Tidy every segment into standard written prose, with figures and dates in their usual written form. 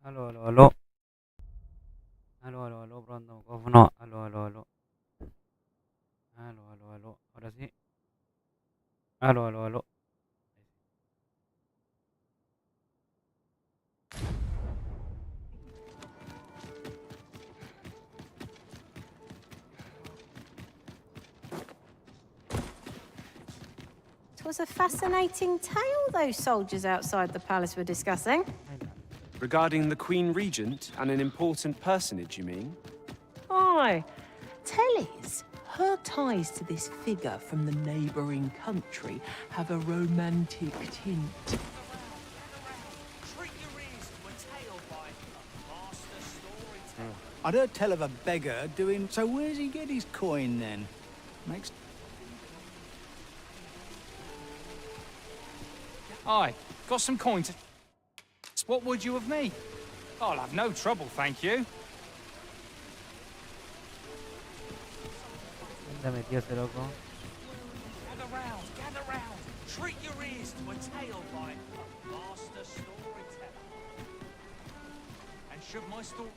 Aló, aló, aló. Aló, aló, aló, pronto, micrófono. Aló, aló, aló. Aló, aló, aló. Ahora sí. Aló, aló, aló. It was a fascinating tale those soldiers outside the palace were discussing. Regarding the Queen Regent and an important personage, you mean? Aye. Tellies, her ties to this figure from the neighbouring country have a romantic tint. I'd heard tell of a beggar doing... So where's he get his coin, then? Makes... Aye, got some coins. What would you of me? I'll have no trouble, thank you. ¿Dónde metió ese loco? Gather round. Treat your ears to a tale by a master storyteller. And should my story...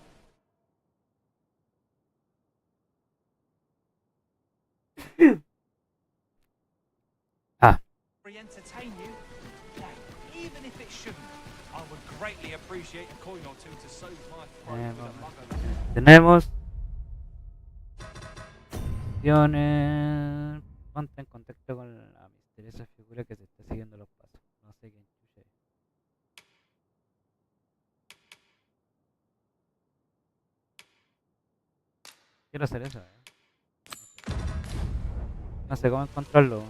entertain you, even if it shouldn't, I would greatly appreciate a coin or two to soothe my throat with a mug of... Tenemos opciones. Ponte en contacto con la misteriosa figura que se está siguiendo los pasos. No sé quién chucha es. Quiero hacer eso, No sé cómo encontrarlo.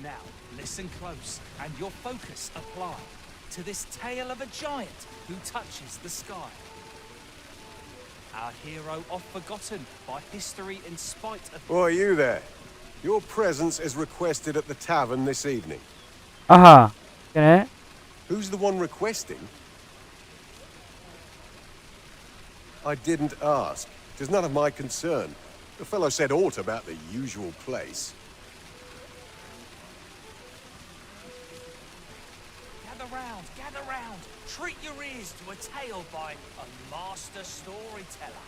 Now, listen close, and your focus apply to this tale of a giant who touches the sky. Our hero oft forgotten by history in spite of... Boy, you there. Your presence is requested at the tavern this evening. Ajá. ¿Quién es? Who's the one requesting? I didn't ask. It is none of my concern. The fellow said aught about the usual place. Gather round. Treat your ears to a tale by a master storyteller.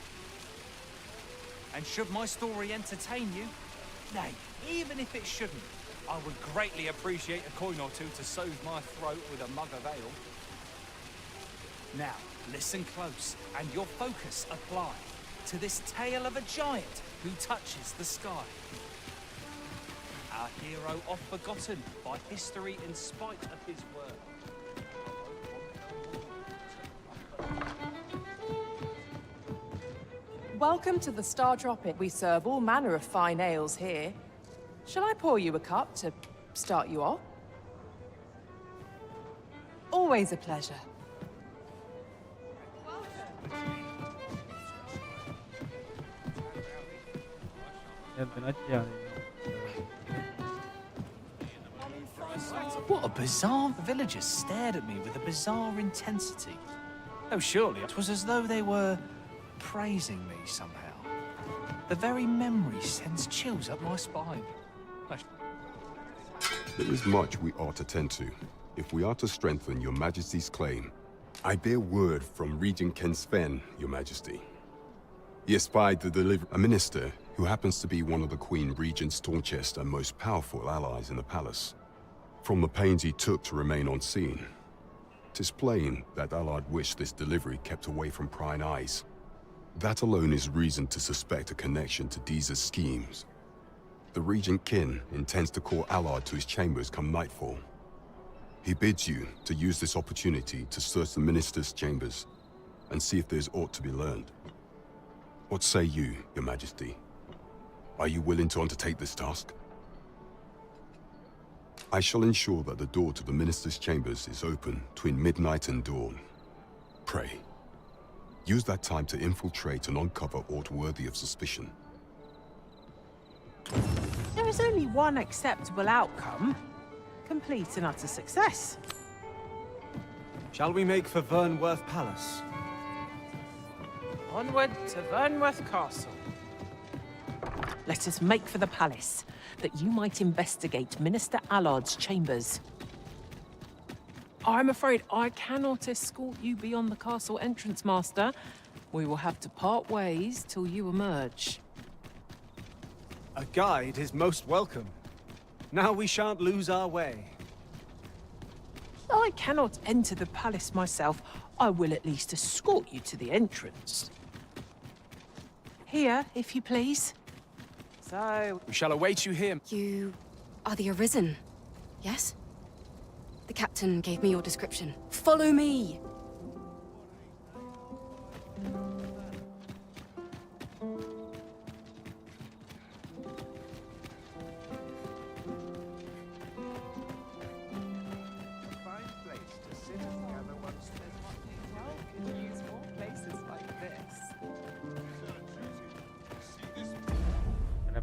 And should my story entertain you, nay, even if it shouldn't, I would greatly appreciate a coin or two to soothe my throat with a mug of ale. Now, listen close, and your focus apply to this tale of a giant who touches the sky. Our hero oft forgotten by history in spite of his word. Welcome to the Star Tropic. We serve all manner of fine ales here. Shall I pour you a cup to start you off? Always a pleasure. What a bizarre... The villagers stared at me with a bizarre intensity. Oh, surely it was as though they were praising me somehow. The very memory sends chills up my spine. There is much we ought to tend to, if we are to strengthen your Majesty's claim. I bear word from Regent Ken Sven, your Majesty. He espied the delivery... A minister who happens to be one of the Queen Regent's staunchest and most powerful allies in the palace. From the pains he took to remain on scene, 'tis plain that Allard wished this delivery kept away from prying eyes. That alone is reason to suspect a connection to Deeza's schemes. The Regent Kin intends to call Allard to his chambers come nightfall. He bids you to use this opportunity to search the minister's chambers and see if there's aught to be learned. What say you, your Majesty? Are you willing to undertake this task? I shall ensure that the door to the minister's chambers is open between midnight and dawn. Pray, use that time to infiltrate and uncover aught worthy of suspicion. There is only one acceptable outcome. Complete and utter success. Shall we make for Vernworth Palace? Onward to Vernworth Castle. Let us make for the palace, that you might investigate Minister Allard's chambers. I'm afraid I cannot escort you beyond the castle entrance, Master. We will have to part ways till you emerge. A guide is most welcome. Now we shan't lose our way. I cannot enter the palace myself. I will at least escort you to the entrance. Here, if you please. So, We shall await you here. You are the Arisen, yes? The captain gave me your description. Follow me!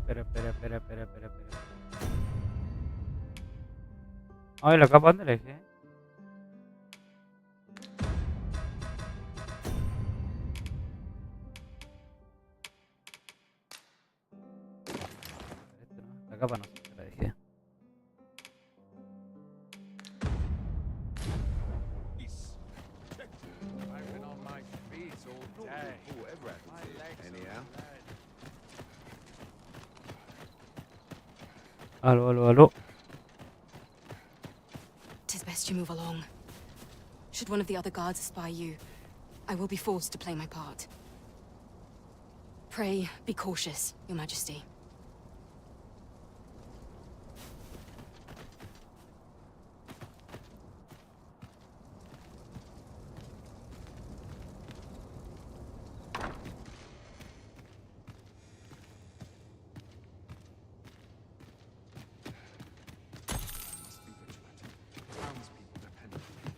Espera. Ay, la capa, ¿dónde la dejé? Esto no, la capa no sé dónde la dejé. I've been on my feet all day. Anyhow. Aló. 'Tis best you move along. Should one of the other guards spy you, I will be forced to play my part. Pray, be cautious, Your Majesty. Townspeople depend on me.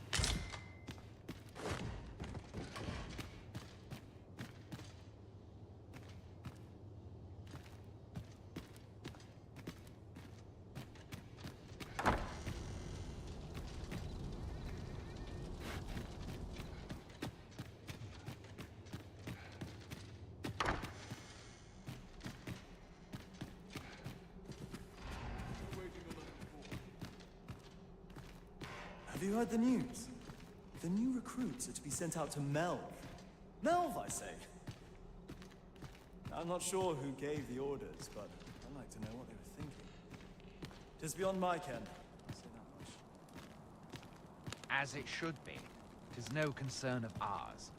Have you heard the news? The new recruits are to be sent out to Melv. Melv, I say! I'm not sure who gave the orders, but I'd like to know what they were thinking. Tis beyond my ken, I'll say that much. As it should be. 'Tis no concern of ours.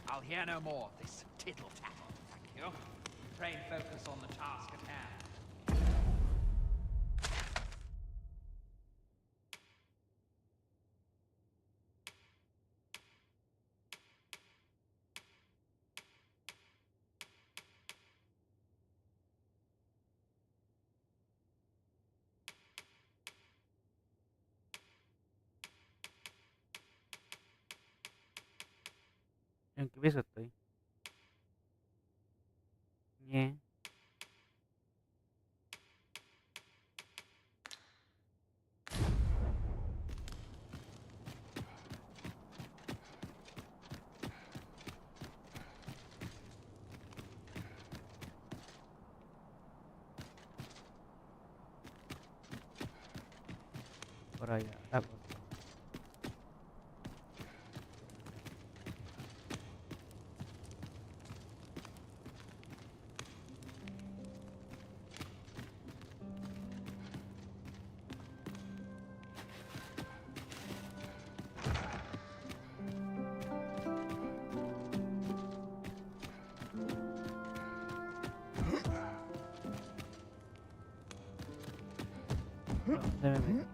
I'll hear no more of this tittle-tattle, thank you. Pray and focus on the task at hand. ¿En qué piso estoy? Ñe. Por allá, la cosa. ¿Dónde me metí?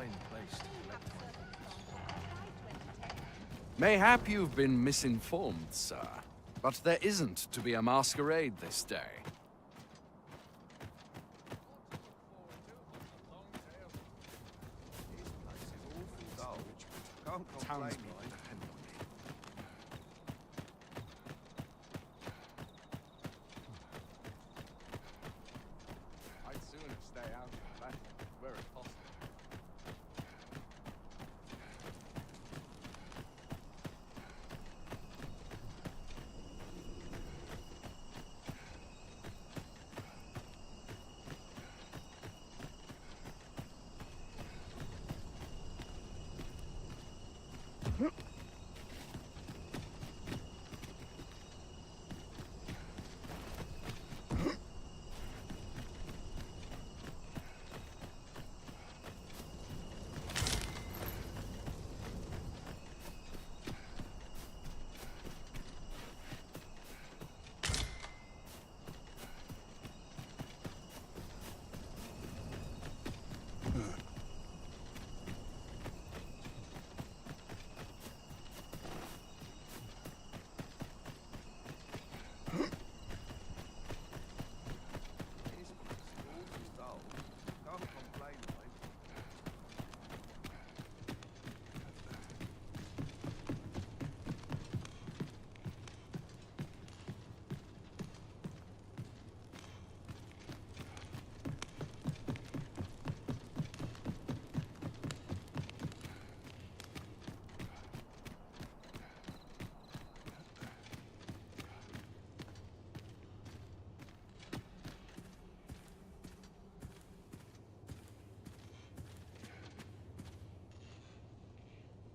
fine place to collect my goods. Mayhap you've been misinformed, sir. But there isn't to be a masquerade this day. Townspeople. I'd sooner stay out of battle, were it possible.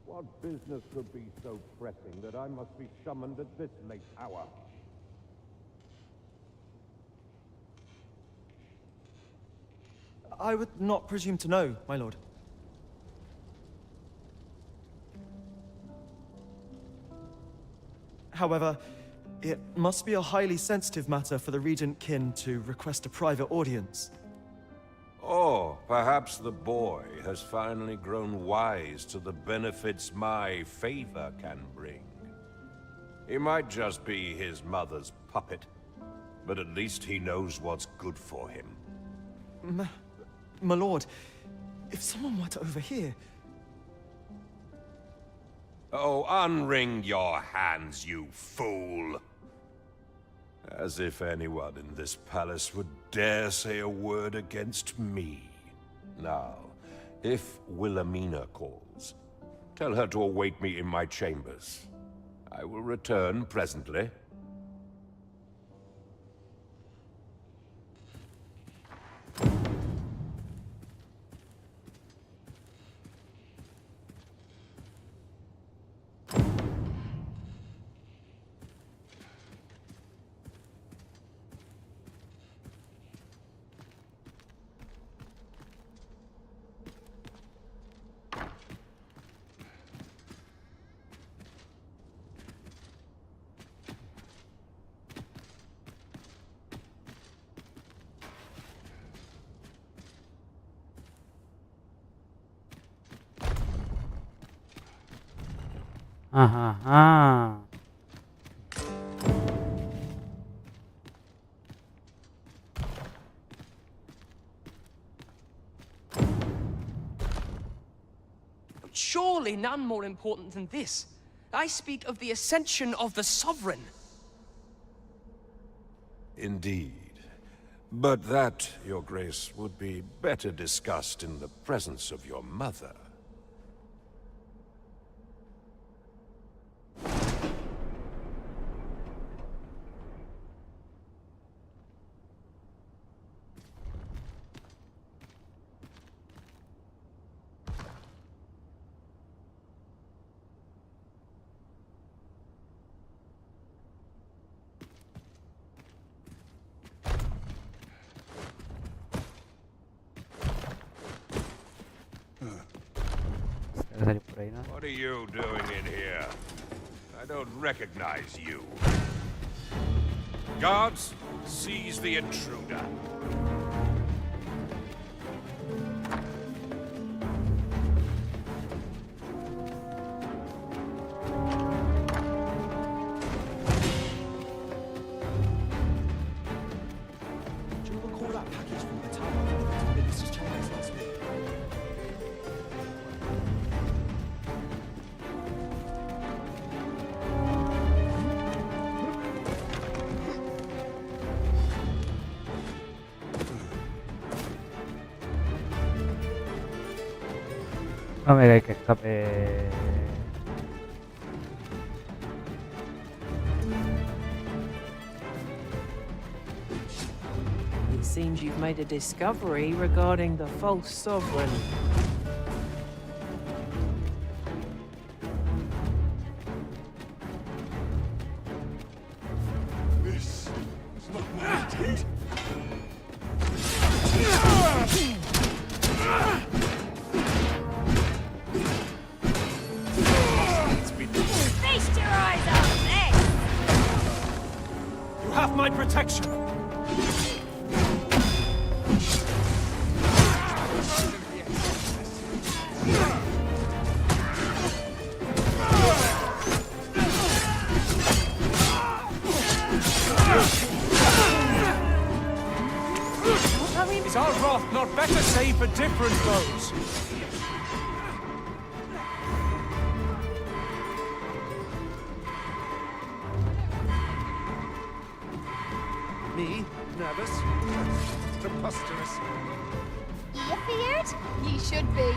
What business could be so pressing that I must be summoned at this late hour? I would not presume to know, my lord. However, it must be a highly sensitive matter for the Regent Kin to request a private audience. Or perhaps the boy has finally grown wise to the benefits my favor can bring. He might just be his mother's puppet, but at least he knows what's good for him. My lord, if someone were to overhear... Oh, unwring your hands, you fool! As if anyone in this palace would dare say a word against me. Now, if Wilhelmina calls, tell her to await me in my chambers. I will return presently. Ajá. Surely none more important than this. I speak of the ascension of the Sovereign. Indeed. But that, Your Grace, would be better discussed in the presence of your mother. What are you doing in here? I don't recognize you. Guards, seize the intruder. No me digáis que escape. It seems you've made a discovery regarding the false sovereign. This is not my intent. Feast your eyes on this! You have my protection. Is our wrath not better saved for different foes? Me? Nervous? Preposterous. You feared? Ye should be.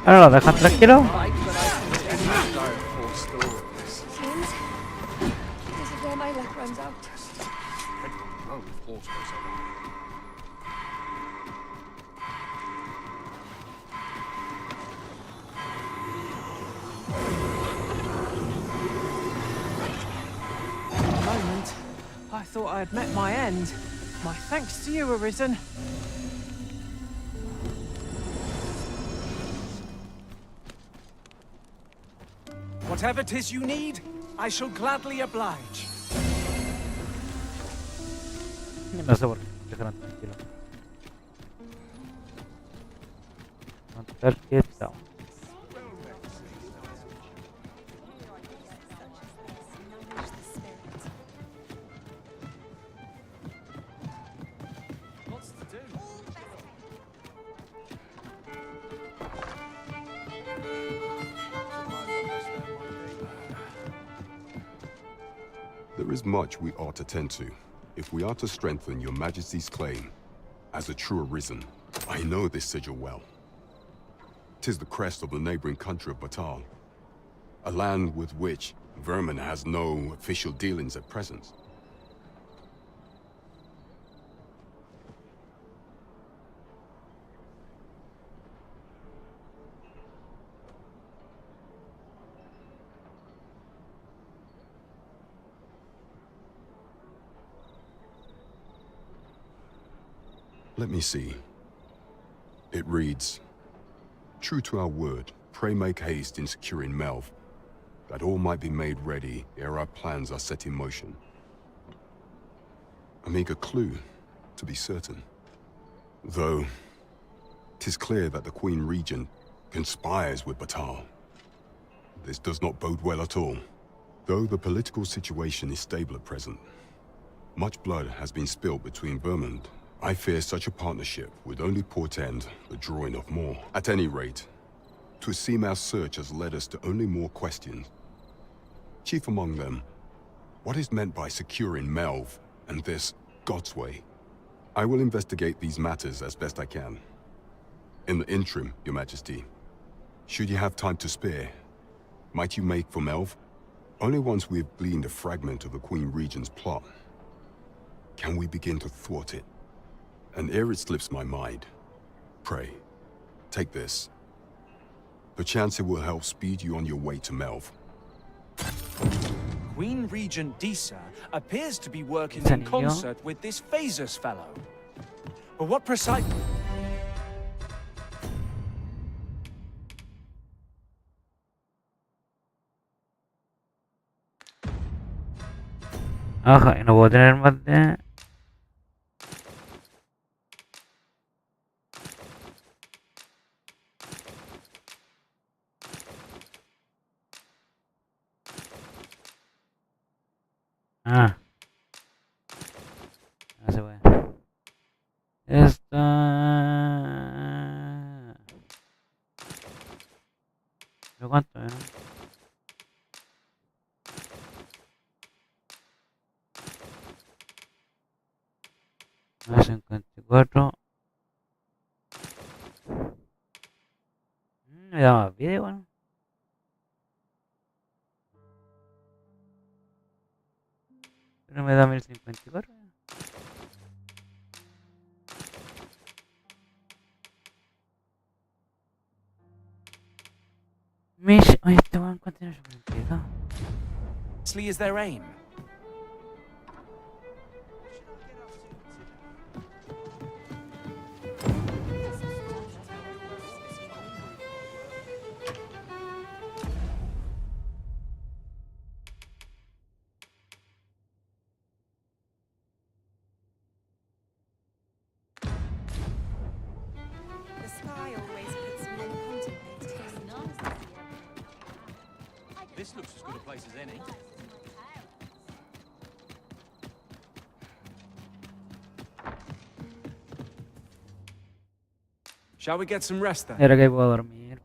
Ahora lo dejan tranquilo. Seems this is where my luck runs out. For a moment, I thought I had met my end. My thanks to you, Arisen. Whatever 'tis you need, I shall gladly oblige. No sé por qué dejaron tranquilo. Contar que estamos. There is much we ought to tend to, if we are to strengthen your majesty's claim as a true arisen. I know this sigil well. 'Tis the crest of the neighboring country of Batal, a land with which Vermin has no official dealings at present. Let me see. It reads, "True to our word, pray make haste in securing Melv, that all might be made ready ere our plans are set in motion." A meager clue, to be certain. Though, 'tis clear that the Queen Regent conspires with Batal. This does not bode well at all. Though the political situation is stable at present, much blood has been spilled between Vermund. I fear such a partnership would only portend the drawing of more. At any rate, 'twould seem our search has led us to only more questions. Chief among them, what is meant by securing Melv and this God's way? I will investigate these matters as best I can. In the interim, Your Majesty, should you have time to spare, might you make for Melv? Only once we have gleaned a fragment of the Queen Regent's plot can we begin to thwart it. And ere it slips my mind, pray, take this. Perchance it will help speed you on your way to Melv. Queen Regent Disa appears to be working in concert with this Phasus fellow. But what precise... Ajá, y no puedo tener más de... Ah. No se puede. Esta. ¿Pero cuánto, no? No, 54. Me da más vida igual. Pero me da 1054. Mish. Oye, este weón, ¿cuánto tiene su complicado? Is their aim? The sky always puts me in contemplating. This looks as good a place as any. Shall we get some rest then? Era que puedo dormir.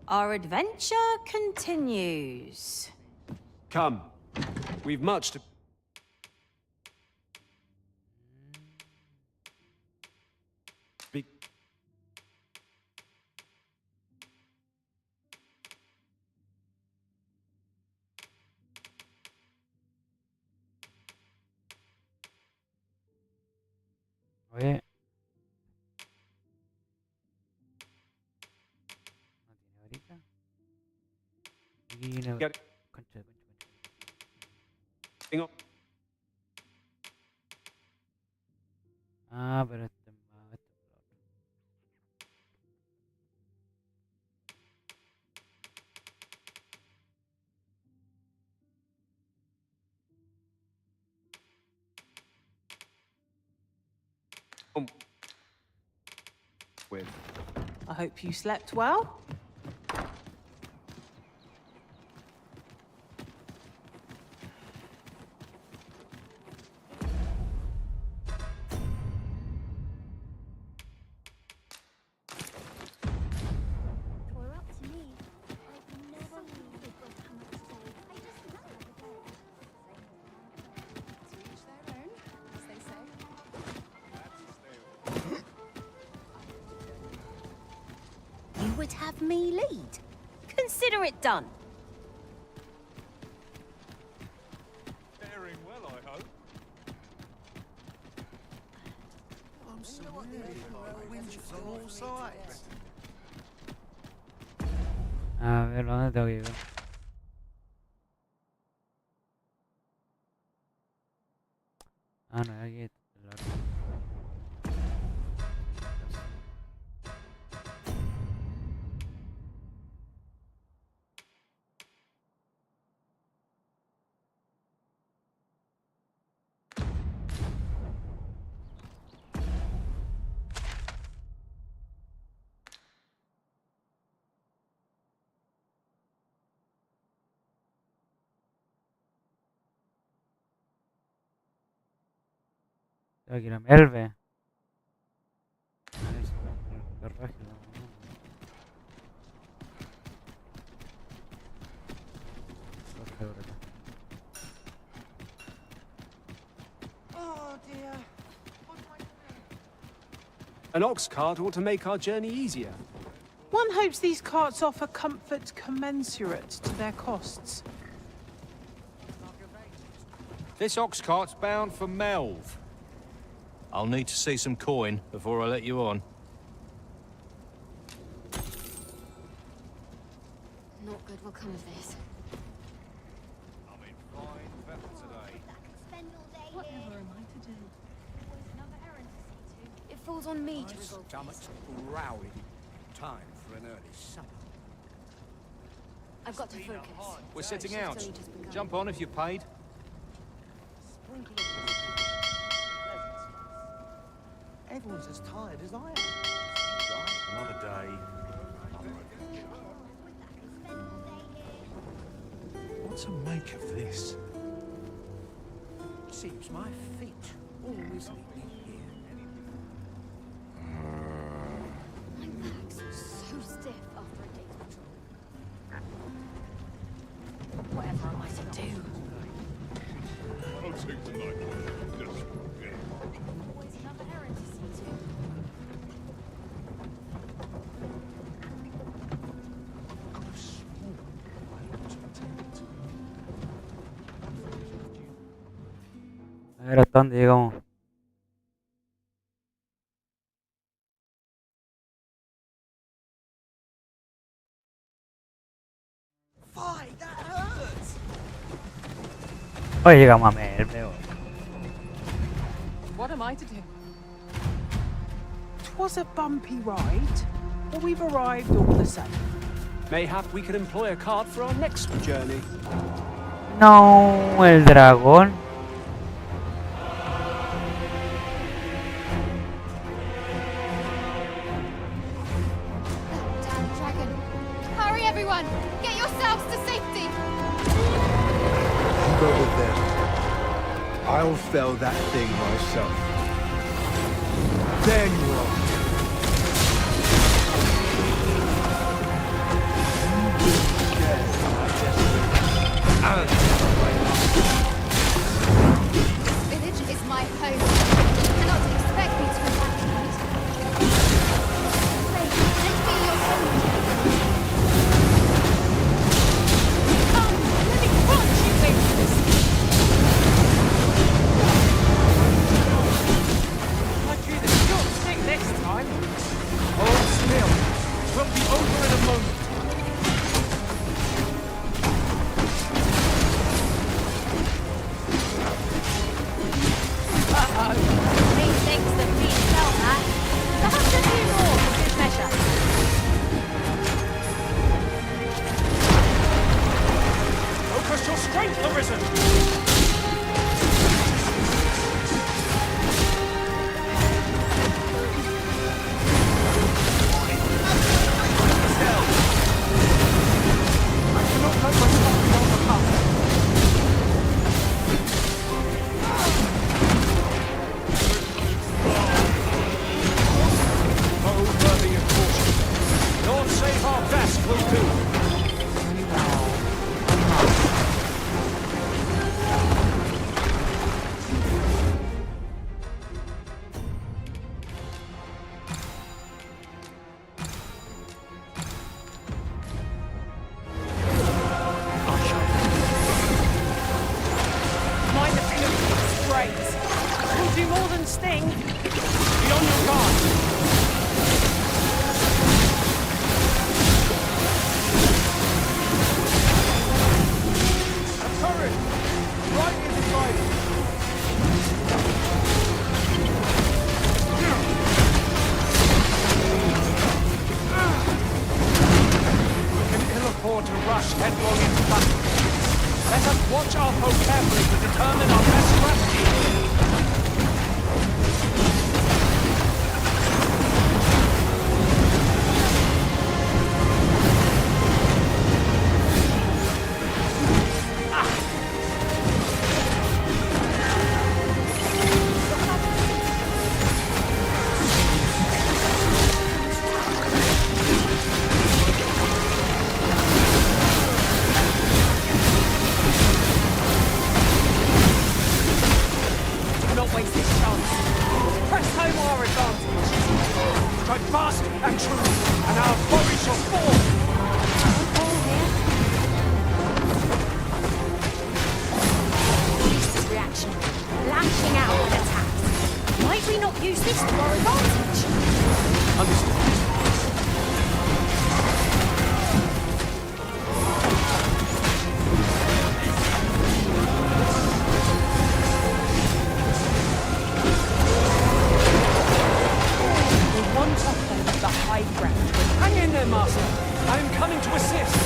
Our adventure continues. Come. We've much to... Be... Oye. No tiene ahorita. Aquí viene. Get... Concha de concha. Hang on. Ah, pero este es más. Este es peor. With... I hope you slept well. Or up to me. I've never knew they've got how much to do. I just know it. To each their own, as they say. You would have me lead. Consider it done. Faring well, I hope. I'm so winches on all sides. A ver, ¿dónde tengo que ir? Ah, no, aquí está. Tengo que ir a Melve. Oh dear. An ox cart ought to make our journey easier. One hopes these carts offer comfort commensurate to their costs. This ox cart's bound for Melve. I'll need to see some coin before I let you on. Not good will come of this. I'm in fine weather today. Whatever am I to do? It falls on me to resolve Stomach's growling. Time for an early supper. I've got to focus. We're setting Shift's out. only just begun. Jump on if you're paid. Everyone's as tired as I am. Another day, another adventure. What to make of this? Seems my feet always lead me here. My back's so stiff after a day's patrol. Whatever am I to do? I'll take the night. Always another errand to see to. A ver hasta dónde llegamos. Fight, that hurts! Hoy llegamos a Melmeo. What am I to do? 'Twas a bumpy ride, but we've arrived all the same. Mayhap we could employ a cart for our next journey. No, el dragón. Damn dragon. Hurry, everyone! Get yourselves to safety! You go with them. I'll fell that thing myself. There you are. This village is my home. You cannot expect me to evacuate. Pray, let me your soldier. Come, let me crunch you wings! I drew the short stick this time. Hold still. We'll be over in a moment. Methinks that we felt that. Perhaps a few more for good measure. Focus your strength, Arisen! Mind the fluid sprays. Will do more than sting. Be on your guard. A turret! Right in the fight! We can ill afford to rush headlong into battle. Let us watch our foe carefully to determine our best strategy. Do not waste this chance. Press home our advantage. Strike fast and true, and our body shall fall. Beast's reaction. Lashing out and attacks. Might we not use this to our advantage? Understood. We want to hold the high ground. Hang in there, Master. I am coming to assist.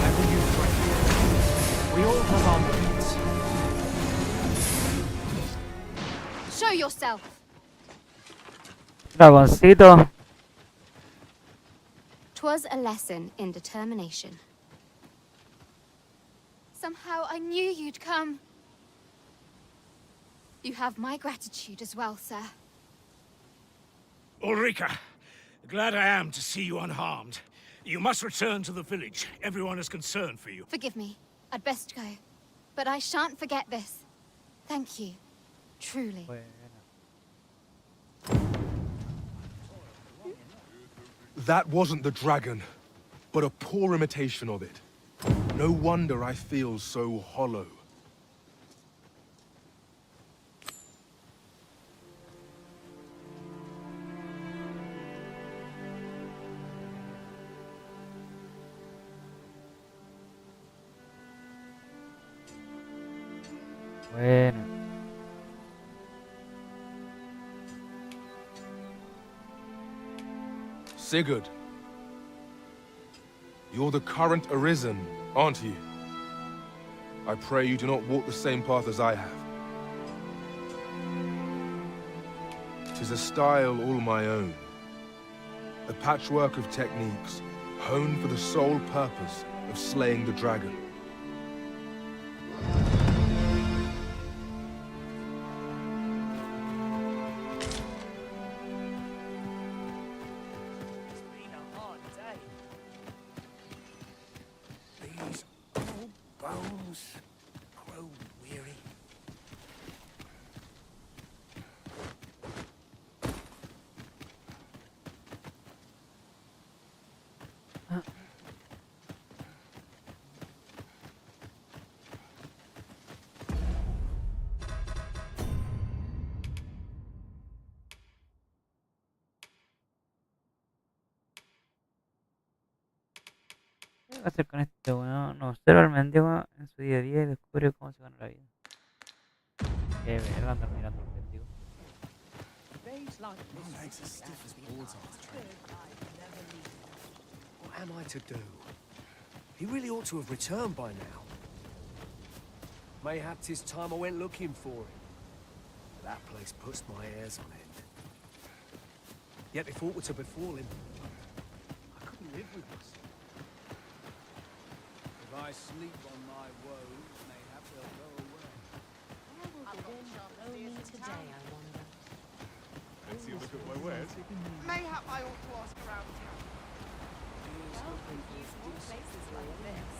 Never you fret. We all have our limits. Show yourself! Dragoncito. 'Twas a lesson in determination. Somehow I knew you'd come. You have my gratitude as well, sir. Ulrika, glad I am to see you unharmed. You must return to the village. Everyone is concerned for you. Forgive me. I'd best go. But I shan't forget this. Thank you. Truly. That wasn't the dragon, but a poor imitation of it. No wonder I feel so hollow. Bueno. Sigurd, you're the current Arisen, aren't you? I pray you do not walk the same path as I have. 'Tis a style all my own. A patchwork of techniques, honed for the sole purpose of slaying the dragon. These old bones grow weary. ¿Qué va a hacer con este weón? Observa al mendigo en su día a día y descubre cómo se gana la vida. Qué verga andar mirando al mendigo. Legs as stiff as boards after training. What am I to do? He really ought to have returned by now. Mayhap 'tis time I went looking for him. That place puts my hairs on end. Yet if aught were to befall him, I couldn't live with myself. If I sleep on my woes, mayhap they'll go away. Only today, I wonder. Let's see a look at my wares. Mayhap I ought to ask around town. Places like this.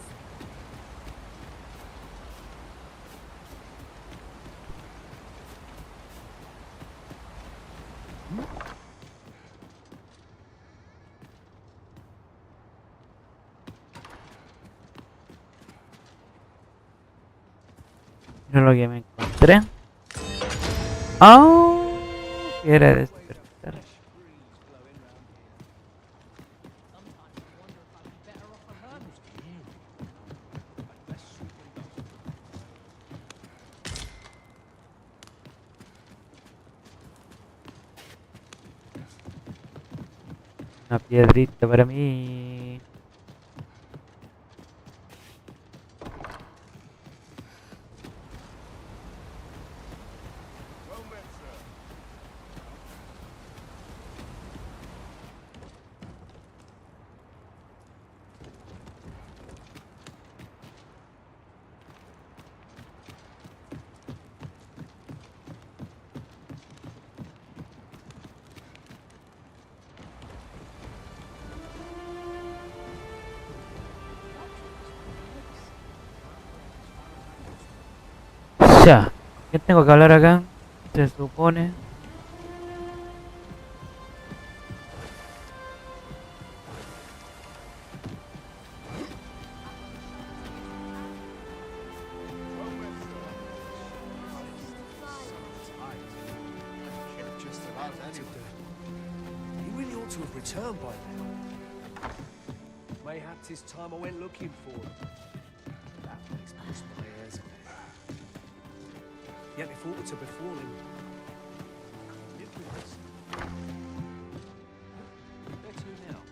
Mira lo que me encontré. ¡Oh! Era despertar. Una piedrita para mí. Ya, ¿qué tengo que hablar acá? Se supone. He really ought to have returned by now. Mayhap 'tis time I went looking for him. That place puts my hairs on end. Yet if aught were to befall him, live with us. Where to now?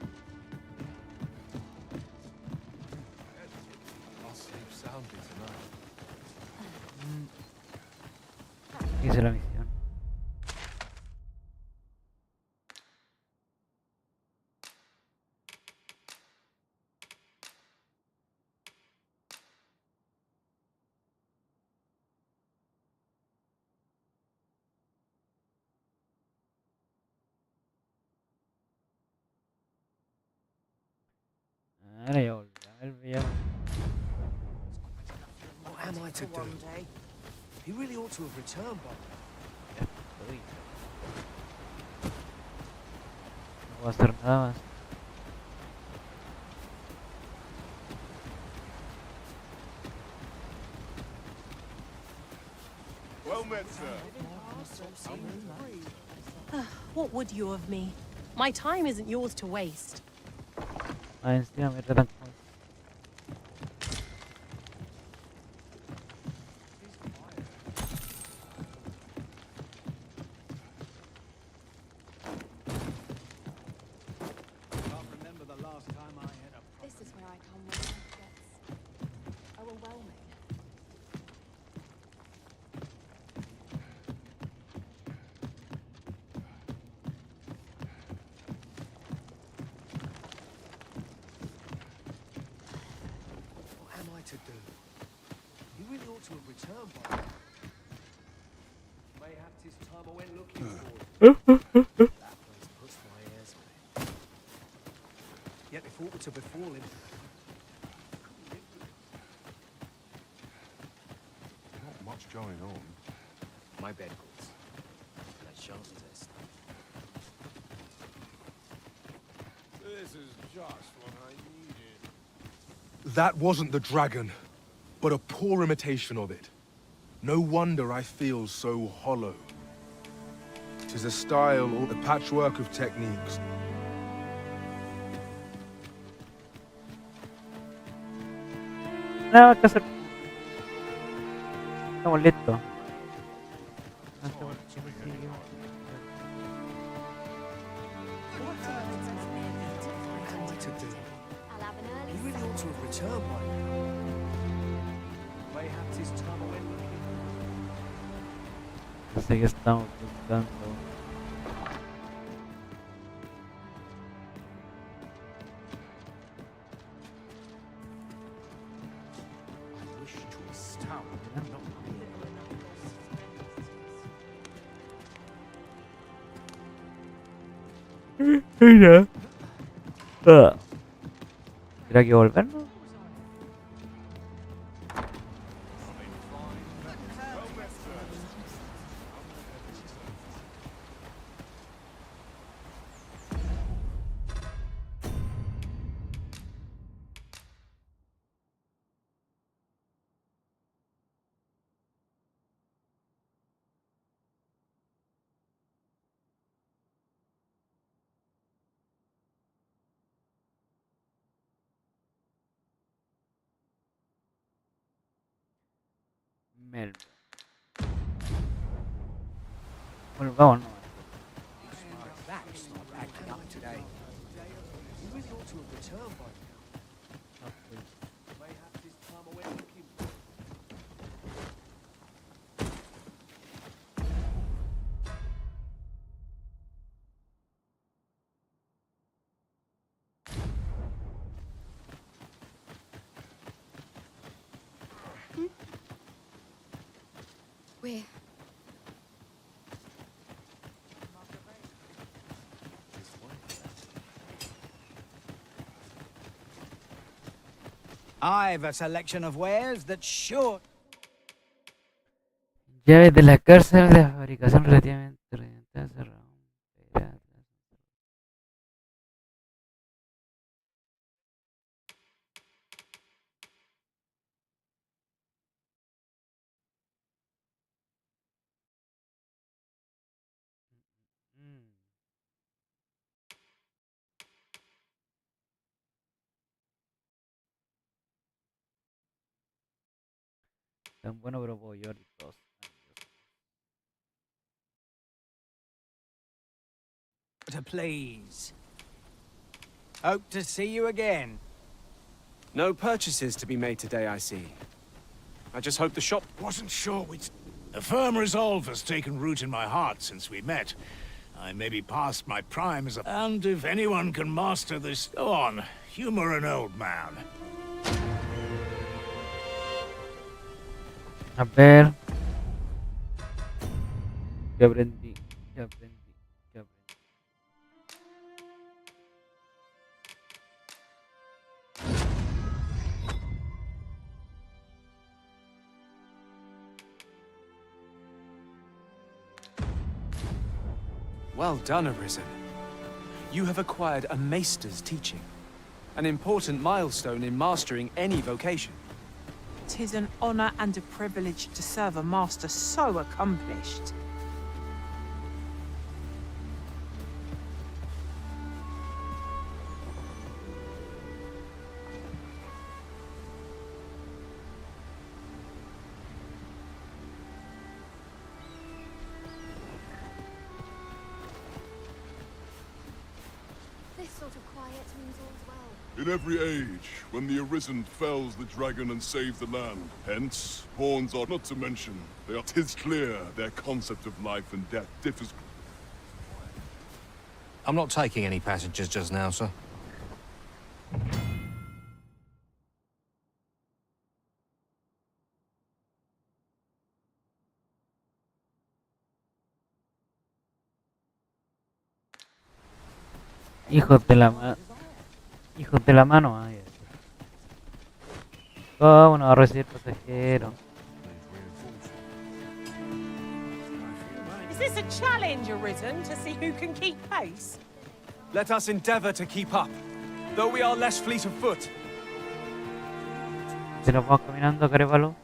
I'll sleep soundly tonight. Hice la misión. I to do? He really ought to have returned by now. No voy a hacer nada más. Well met, sir. What would you of me? My time isn't yours to waste. Ah, encima me tratan como... This is where I come when life gets overwhelming. What am I to do? He really ought to have returned by now. Mayhap 'tis time I went looking for him. That place puts my ears away. Yet if aught were to befall him, Not much going on. my bed calls. Let's chance test. This is just what I needed. That wasn't the dragon, but a poor imitation of it. No wonder I feel so hollow. 'Tis a style or a patchwork of techniques. Nada más que hacer. Estamos listos. What am I to do? He really ought to have returned by now. Mayhap 'tis time I went looking. No sé qué estamos buscando. I wish to astound, not Mira. ¿Será que volvernos? Melbourne. Volvamos, no. my back's not backing up today. He really ought to have returned by now. Mayhap 'tis time I went looking for him. We're... I've a selection of wares that's sure. Llaves de la cárcel de fabricación relativamente cerrado. Tan bueno, pero puedo llevar dos. To please. Hope to see you again. No purchases to be made today, I see. I just hope the shop... Wasn't sure we'd... A firm resolve has taken root in my heart since we met. I may be past my prime as a... And if anyone can master this... Go on, humor an old man. A ver. ¿Qué aprendí? ¿Qué aprendí? ¿Qué aprendí? Well done, Arisen. You have acquired a maester's teaching, an important milestone in mastering any vocation. 'Tis an honor and a privilege to serve a master so accomplished. This sort of quiet means all's well. In every age, when the Arisen fells the dragon and saves the land. Hence, horns are not to mention. They are 'tis clear their concept of life and death differs. I'm not taking any passengers just now, sir. Hijos de la hijos de la mano. Ay, ¿cómo no va a recibir pasajero? Is this a challenge, Arisen, to see who can keep pace? Let us endeavor to keep up, though we are less fleet of foot. Si nos vamos caminando, Carevalo.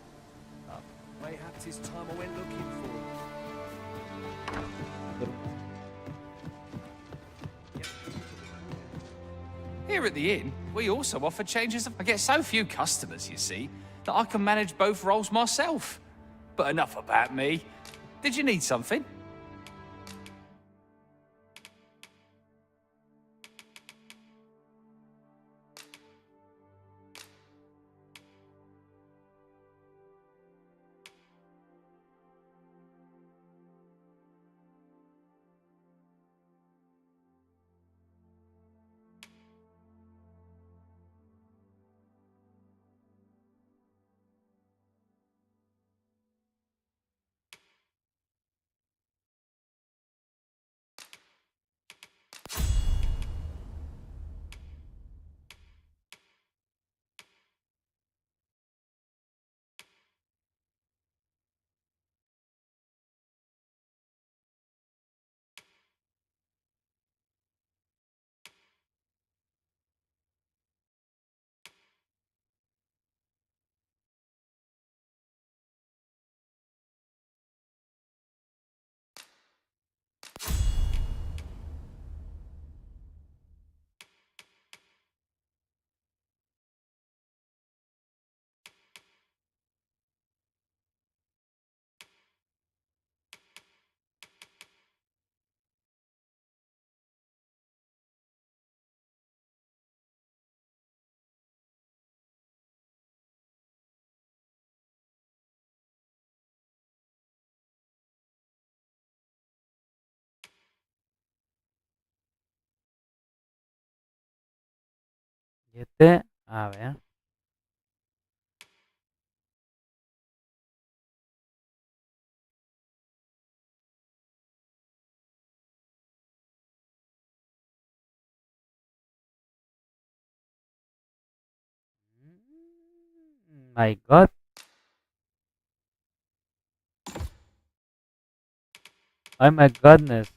Mayhap 'tis time I went looking for him. Here at the inn, we also offer changes of... I get so few customers, you see, that I can manage both roles myself. But enough about me. Did you need something? Y este, a ver. My God. Oh my goodness.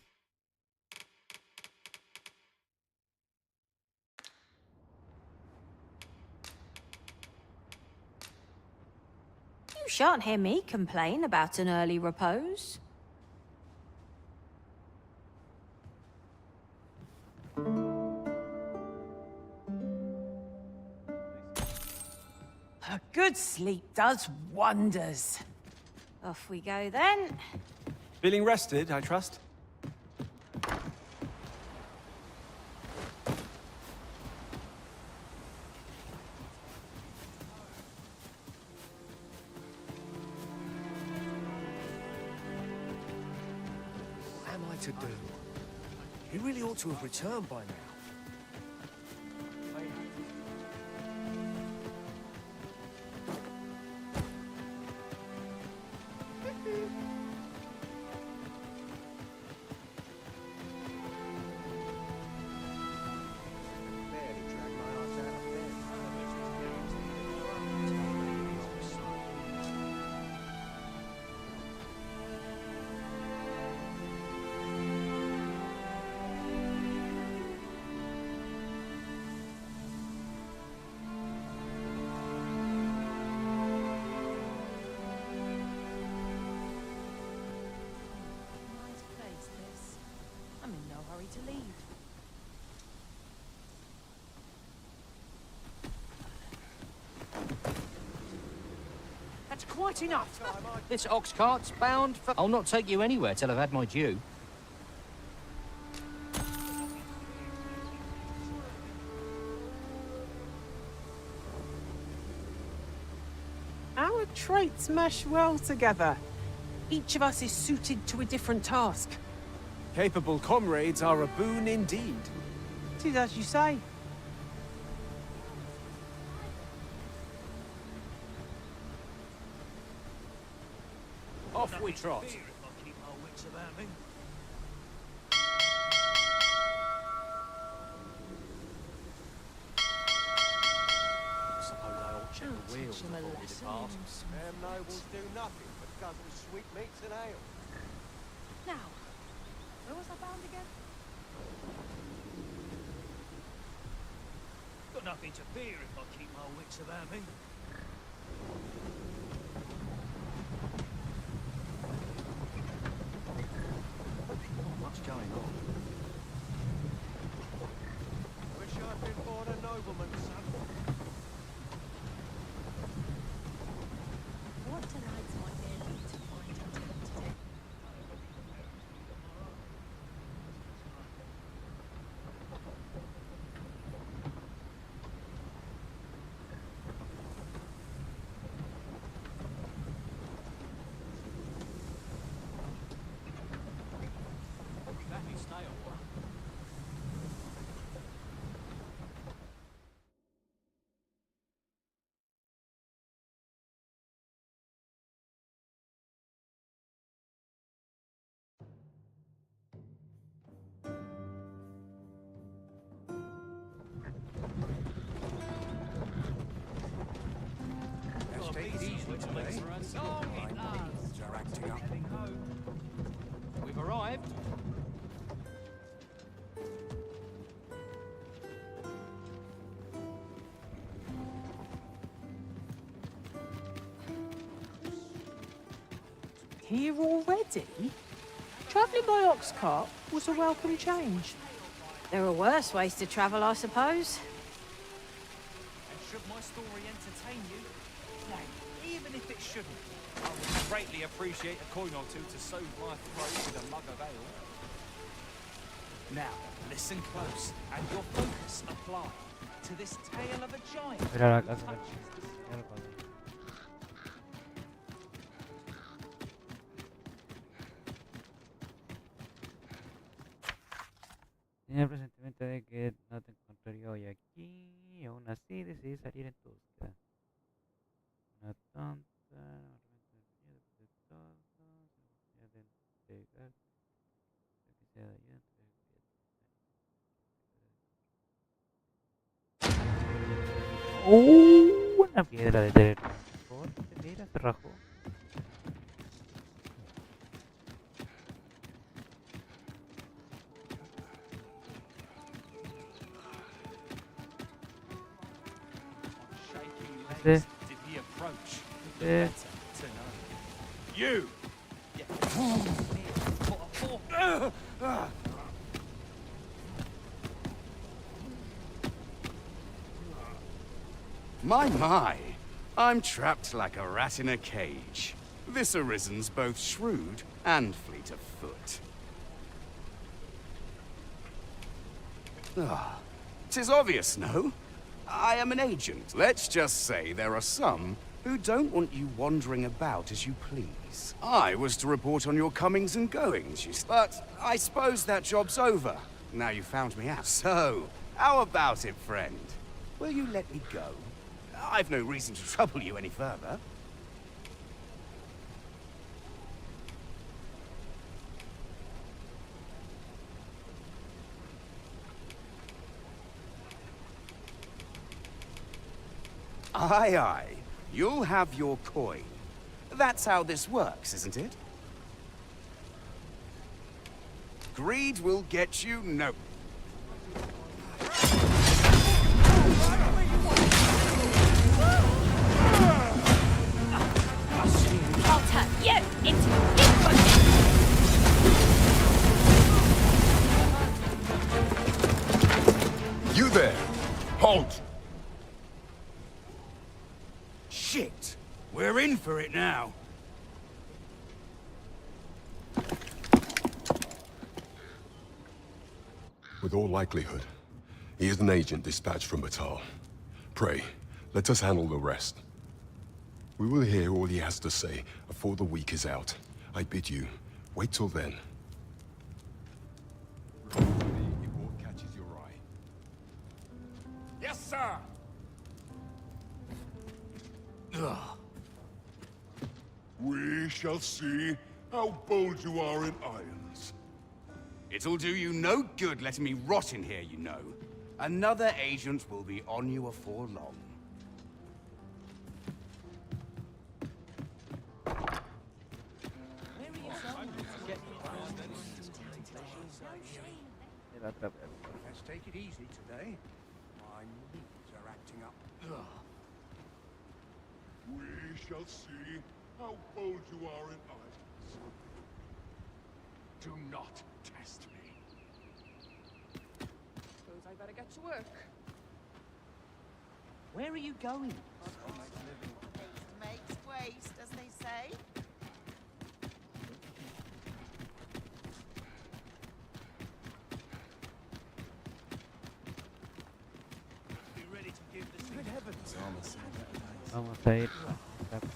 You shan't hear me complain about an early repose. A good sleep does wonders. Off we go then. Feeling rested, I trust? What am I to do? He really ought to have returned by now. need to leave. That's quite enough. This ox cart's bound for... I'll not take you anywhere till I've had my due. Our traits mesh well together. Each of us is suited to a different task. Capable comrades are a boon indeed. It is as you say. Off we trot. Suppose I ought to check the wheels before we depart. Them nobles do nothing but guzzle sweetmeats and ale. Now, where was I bound again? Got nothing to fear if I keep my wits about me. Not much going on. Wish I'd been born a nobleman, son. What tonight might there be to find out today? Let me stay a while. Let's take it easy today. My knees are acting up. We've arrived. Here already? Travelling by ox cart was a welcome change. There are worse ways to travel, I suppose. And should my story entertain you, nay, even if it shouldn't, I would greatly appreciate a coin or two to soothe my throat with a mug of ale. Now, listen close, and your focus apply to this tale of a giant. Mira la who casa. touches Mira el cuadro. Tenía el presentimiento de que no te encontraría hoy aquí, y aún así decidí salir en tu búsqueda. Una tonta, de todo, la oportunidad de entregar, lo que sea de ayuda, una piedra de teletransporte, mira, se rajó. legs did he approach, the better to know. You! My, I'm trapped like a rat in a cage. This Arisen's both shrewd and fleet of foot. Ah, 'tis obvious, no? I am an agent. Let's just say there are some who don't want you wandering about as you please. I was to report on your comings and goings, but I suppose that job's over. Now you found me out. So, how about it, friend? Will you let me go? I've no reason to trouble you any further. Aye, aye. You'll have your coin. That's how this works, isn't it? Greed will get you no... I'll turn you into a big Shit! We're in for it now. With all likelihood, he is an agent dispatched from Batal. Pray, let us handle the rest. We will hear all he has to say before the week is out. I bid you, wait till then. Report to me if aught catches your eye. Yes, sir! Ugh. We shall see how bold you are in irons. It'll do you no good letting me rot in here, you know. Another agent will be on you afore long. Let's take it easy today. My knees are acting up. We shall see how bold you are in irons. Do not test me. Suppose I better get to work. Where are you going? Makes waste, as they say. Be ready to give this. Good heavens! Vamos a ir rápido.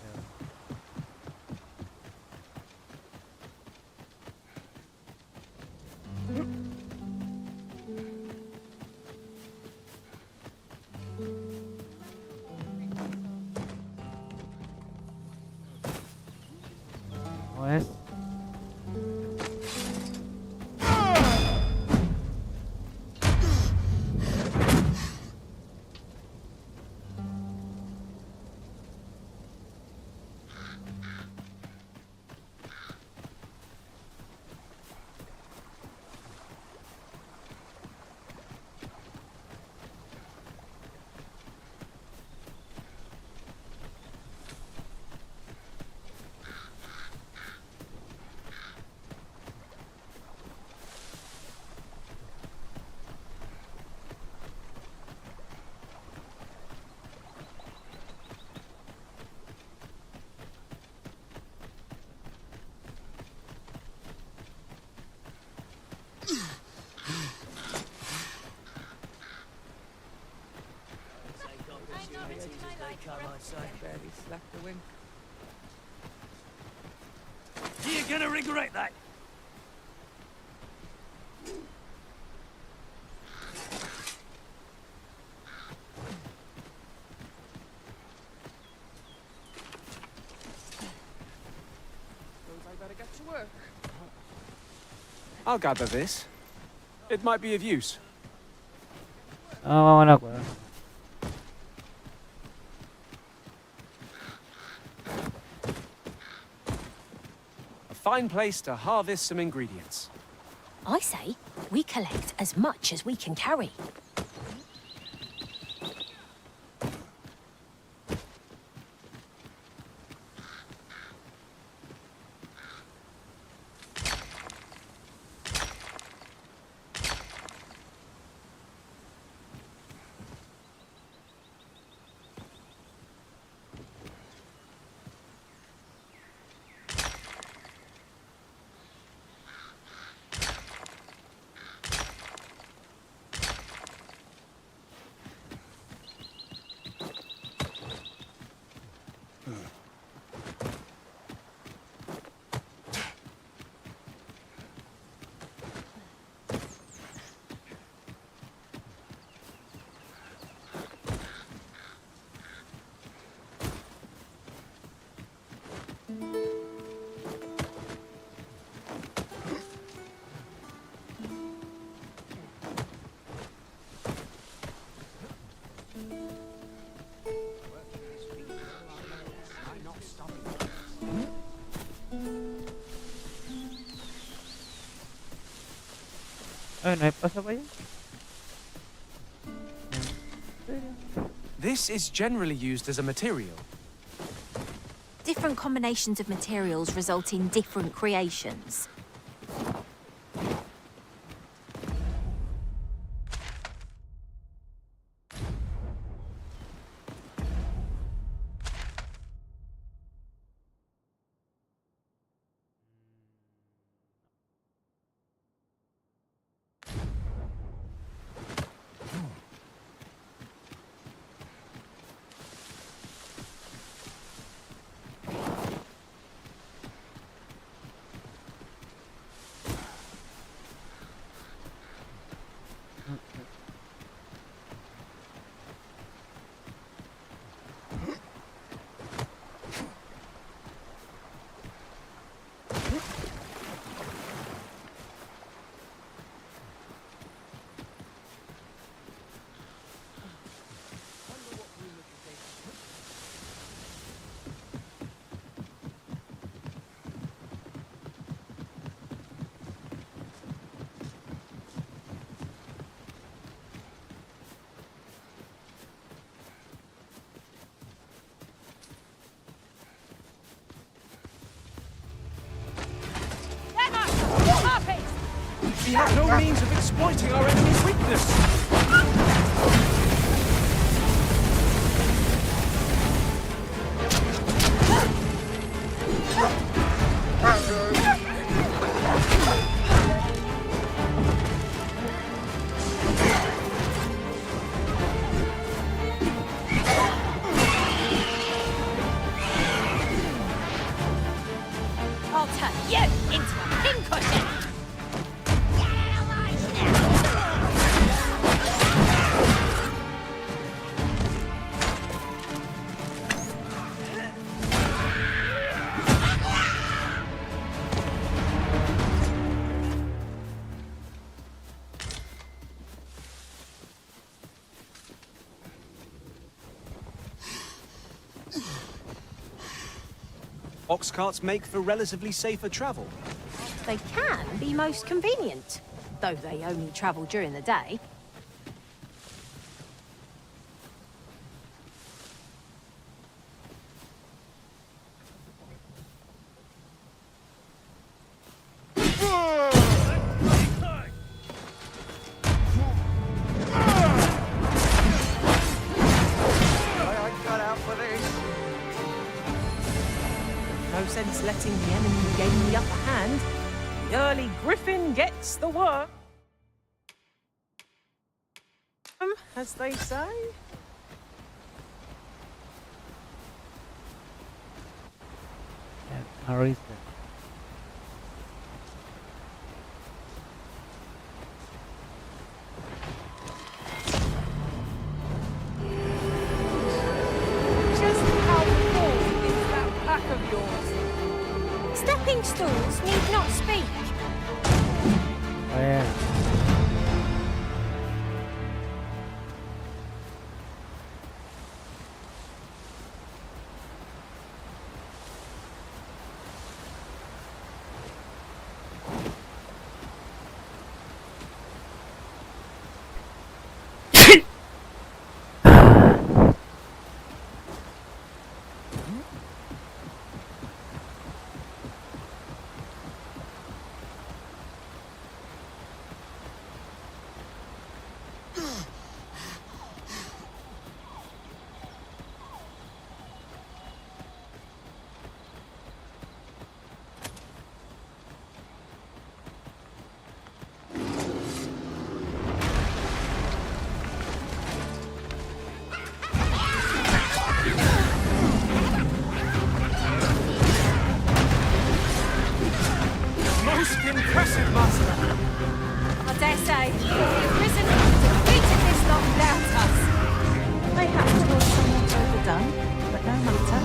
¿Cómo es? You're gonna regret that. Suppose I better get to work. I'll gather this. It might be of use. Vámonos, weón. A fine place to harvest some ingredients. I say we collect as much as we can carry. Ay, ¿no hay paso para allá? This is generally used as a material. Different combinations of materials result in different creations. We have no means of exploiting our enemy's weakness. I'll turn you into a pincushion. Ox carts make for relatively safer travel. They can be most convenient, though they only travel during the day. No sense letting the enemy gain the upper hand. The early griffin gets the worm, as they say. How is it? Just how full is that pack of yours? Stepping stools need not speak. Oh, yeah. Most impressive, Master. I dare say, the Arisen have defeated this lot without us. Mayhaps 'twas somewhat overdone, but no matter.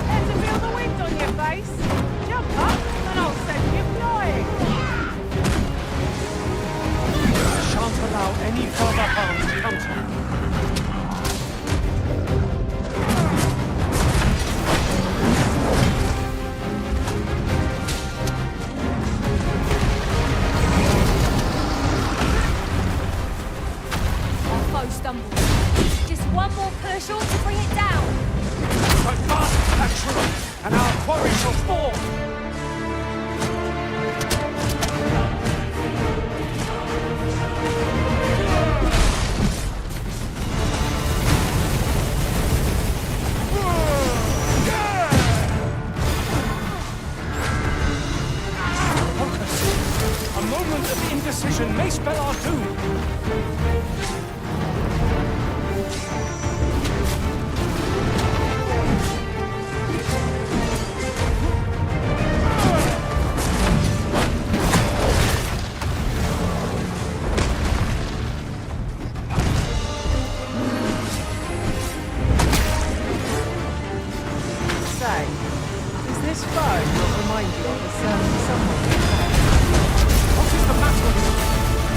Care to feel the wind on your face? Jump up and I'll send you flying. Shan't allow any further harm to come to you. Our foe stumbles. Just one more push ought to bring it down. I must capture and our quarry shall fall. Focus. A moment of indecision may spell our doom. Say, does this foe not remind you of a certain someone? What is the matter?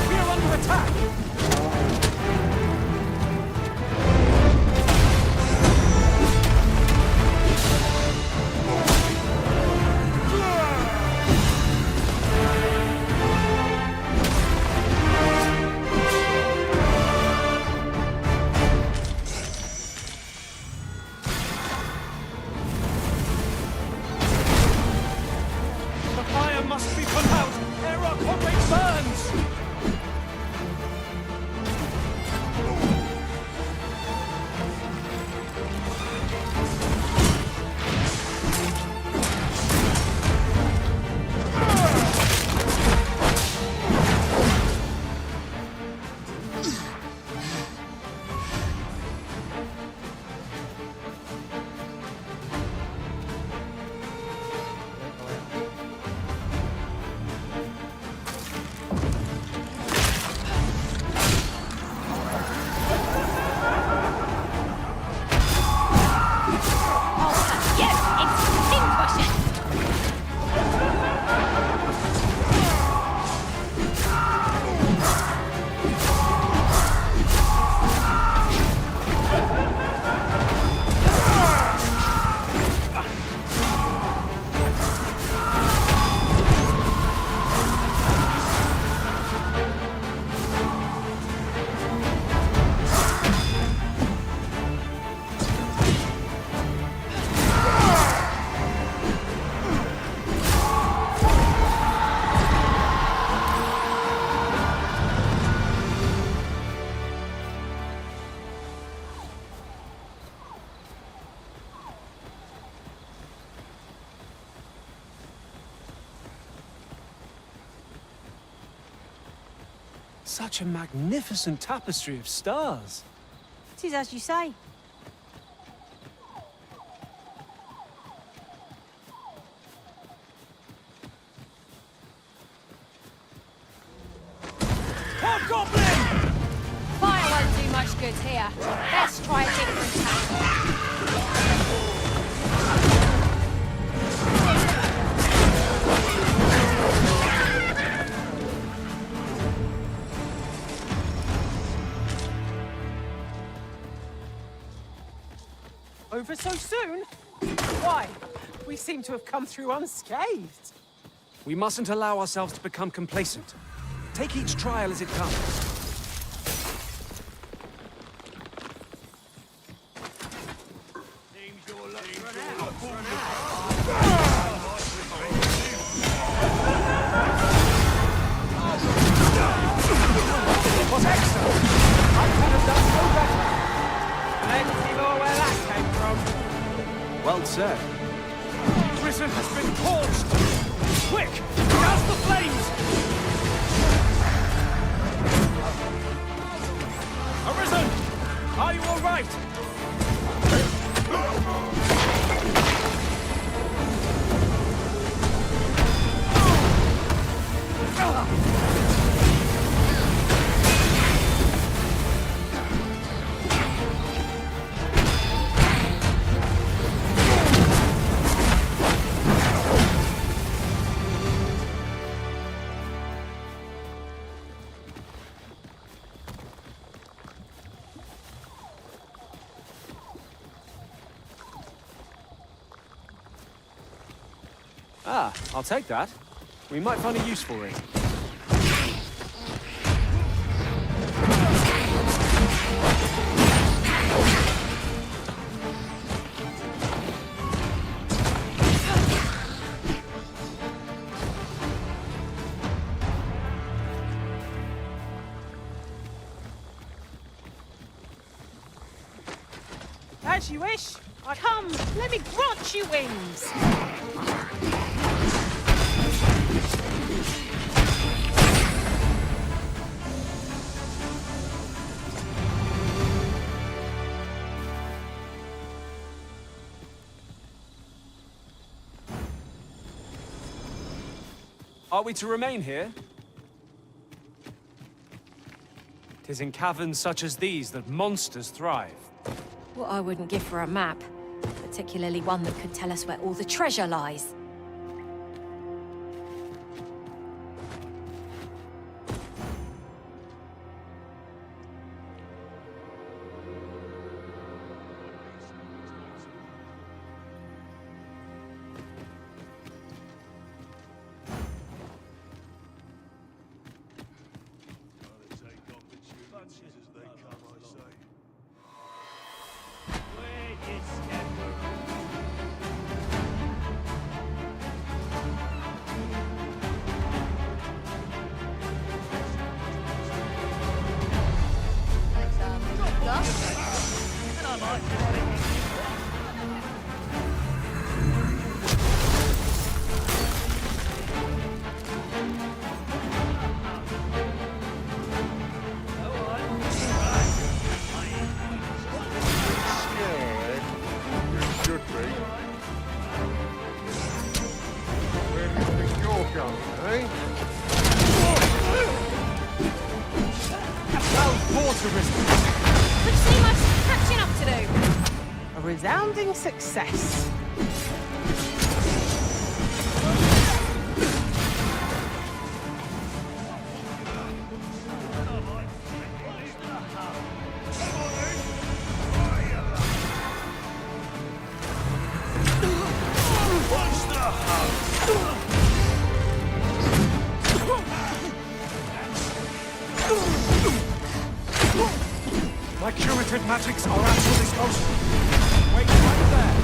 We are under attack. Such a magnificent tapestry of stars. It is as you say. Hobgoblin! Fire won't do much good here. Let's try a different tack. Over so soon? Why? We seem to have come through unscathed. We mustn't allow ourselves to become complacent. Take each trial as it comes. What excellent! I could have done no better. Let's see more where that came from. Well said. Prison has been torched! Quick! Douse the flames! Arisen! Are you all right? Ah, I'll take that. We might find a use for it. As you wish. Come, let me grant you wings. Are we to remain here? 'Tis in caverns such as these that monsters thrive. What I wouldn't give for a map. Particularly one that could tell us where all the treasure lies. Which seem much catching up to do. A resounding success. My curative magics are at your disposal. Wait right there.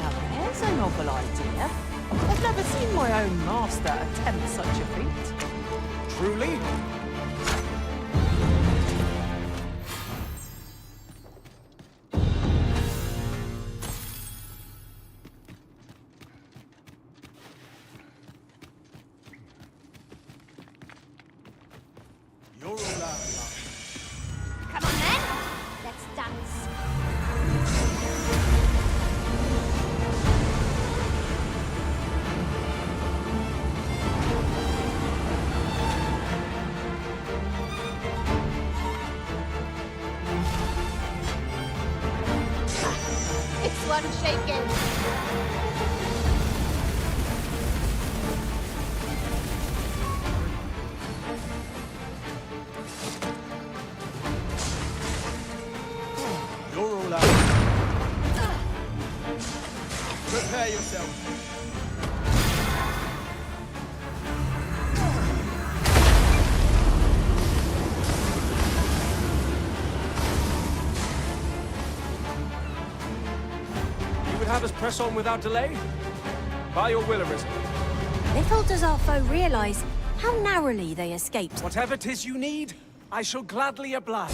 Now there's a novel idea. I've never seen my own master attempt such a feat. Truly? dance. This one's shaking. You're all out. Prepare yourself. You would have us press on without delay? By your will, Arisen. Little does our foe realize how narrowly they escaped. Whatever 'tis you need, I shall gladly oblige.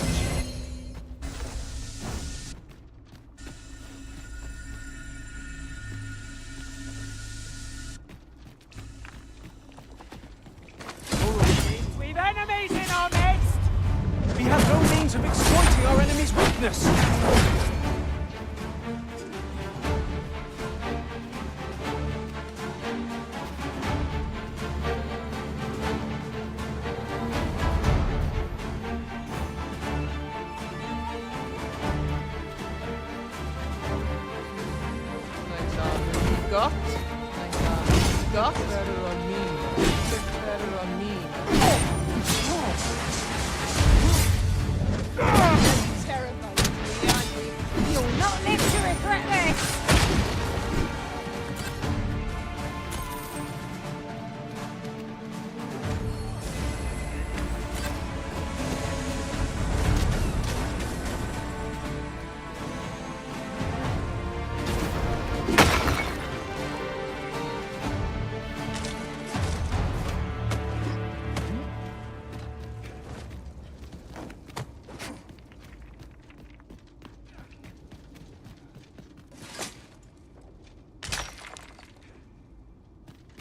We've enemies in our midst! We have no means of exploiting our enemy's weakness. Gott. Gott. Better on me. Better on me. Terrifying. You'll not live to regret this!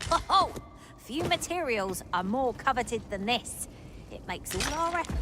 Ho-ho! Few materials are more coveted than this. It makes all our effort.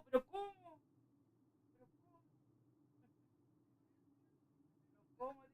no, pero ¿cómo? Pero ¿cómo? Pero ¿cómo?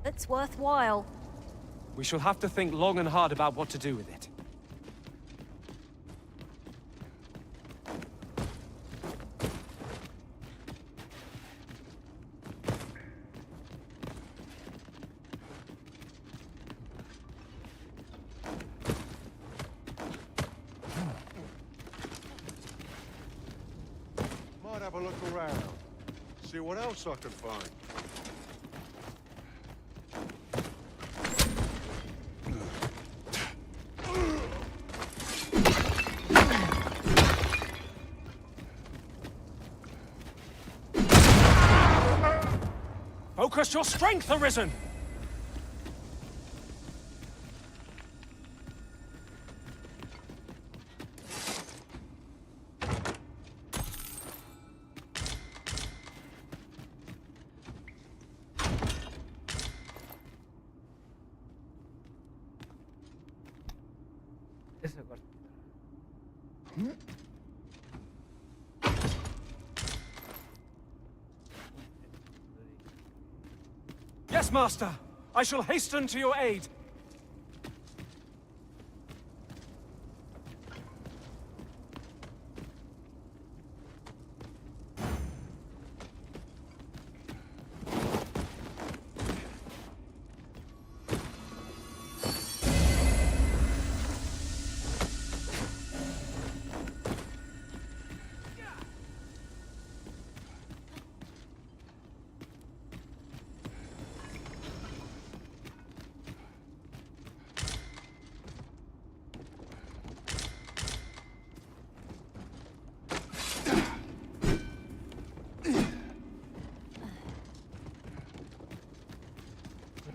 that's worthwhile. We shall have to think long and hard about what to do with it. Might have a look around. See what else I can find. Focus your strength, Arisen! Eso corta. Yes, Master! I shall hasten to your aid!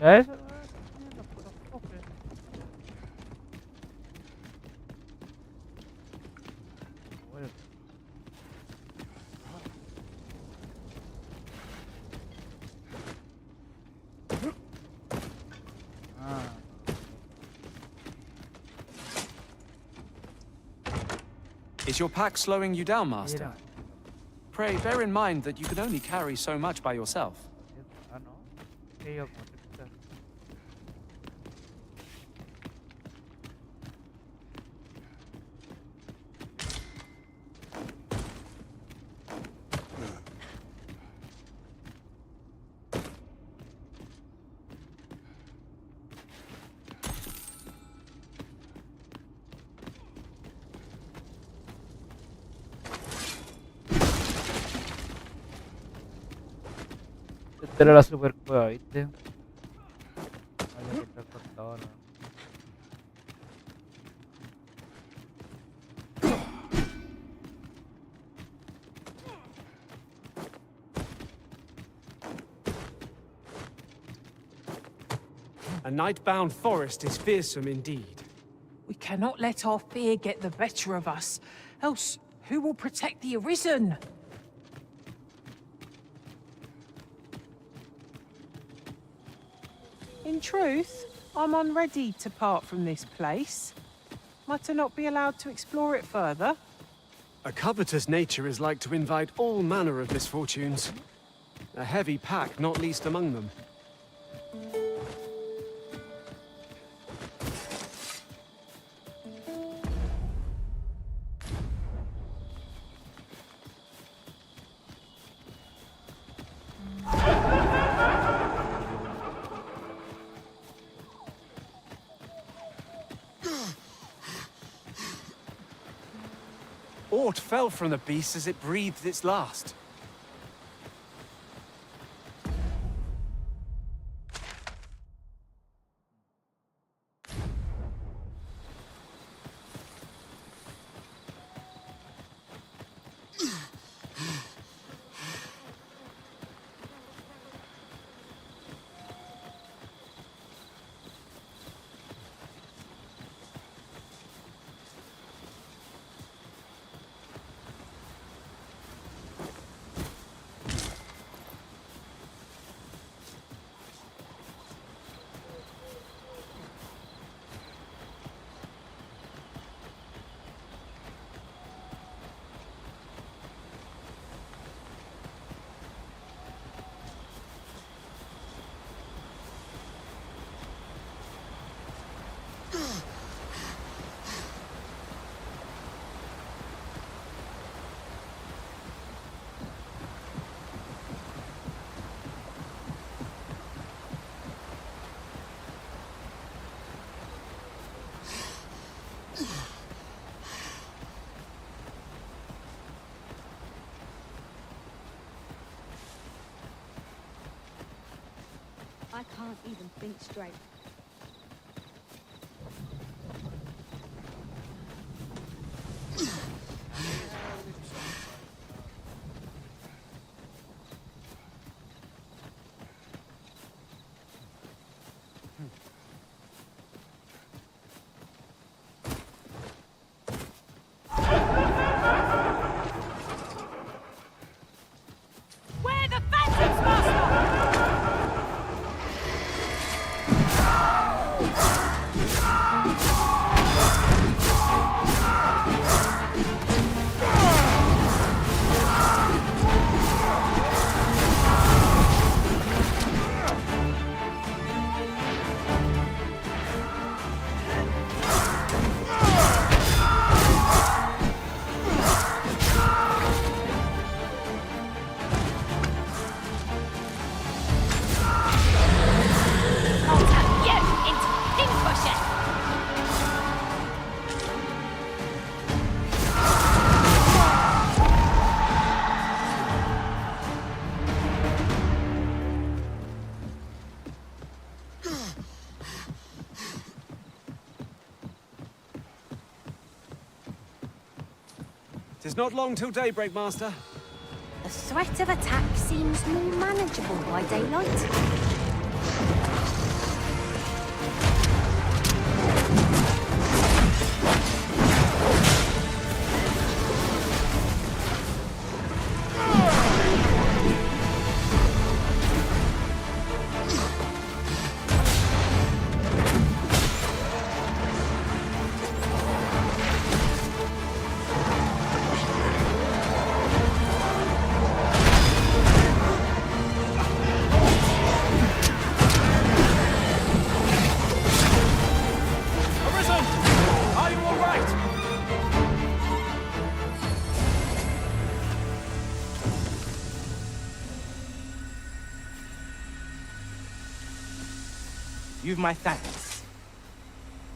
Mira eso, los puros cofres. Bueno. Ah. Is your pack slowing you down, Master? Mira. Pray, bear in mind that you can only carry so much by yourself. Ah, no. Que yo como te escuchas. Esta era la super cueva, ¿viste? Vaya que está cortado, ¿no? A night-bound forest is fearsome indeed. We cannot let our fear get the better of us, else who will protect the Arisen? In truth, I'm unready to part from this place. Might I not be allowed to explore it further? A covetous nature is like to invite all manner of misfortunes. A heavy pack not least among them. Aught fell from the beast as it breathed its last. I can't even think straight. Where the phantoms, Master? I'll turn you into pincushion. Tis not long till daybreak, Master. The threat of attack seems more manageable by daylight. Arisen! Are you all right? You've my thanks.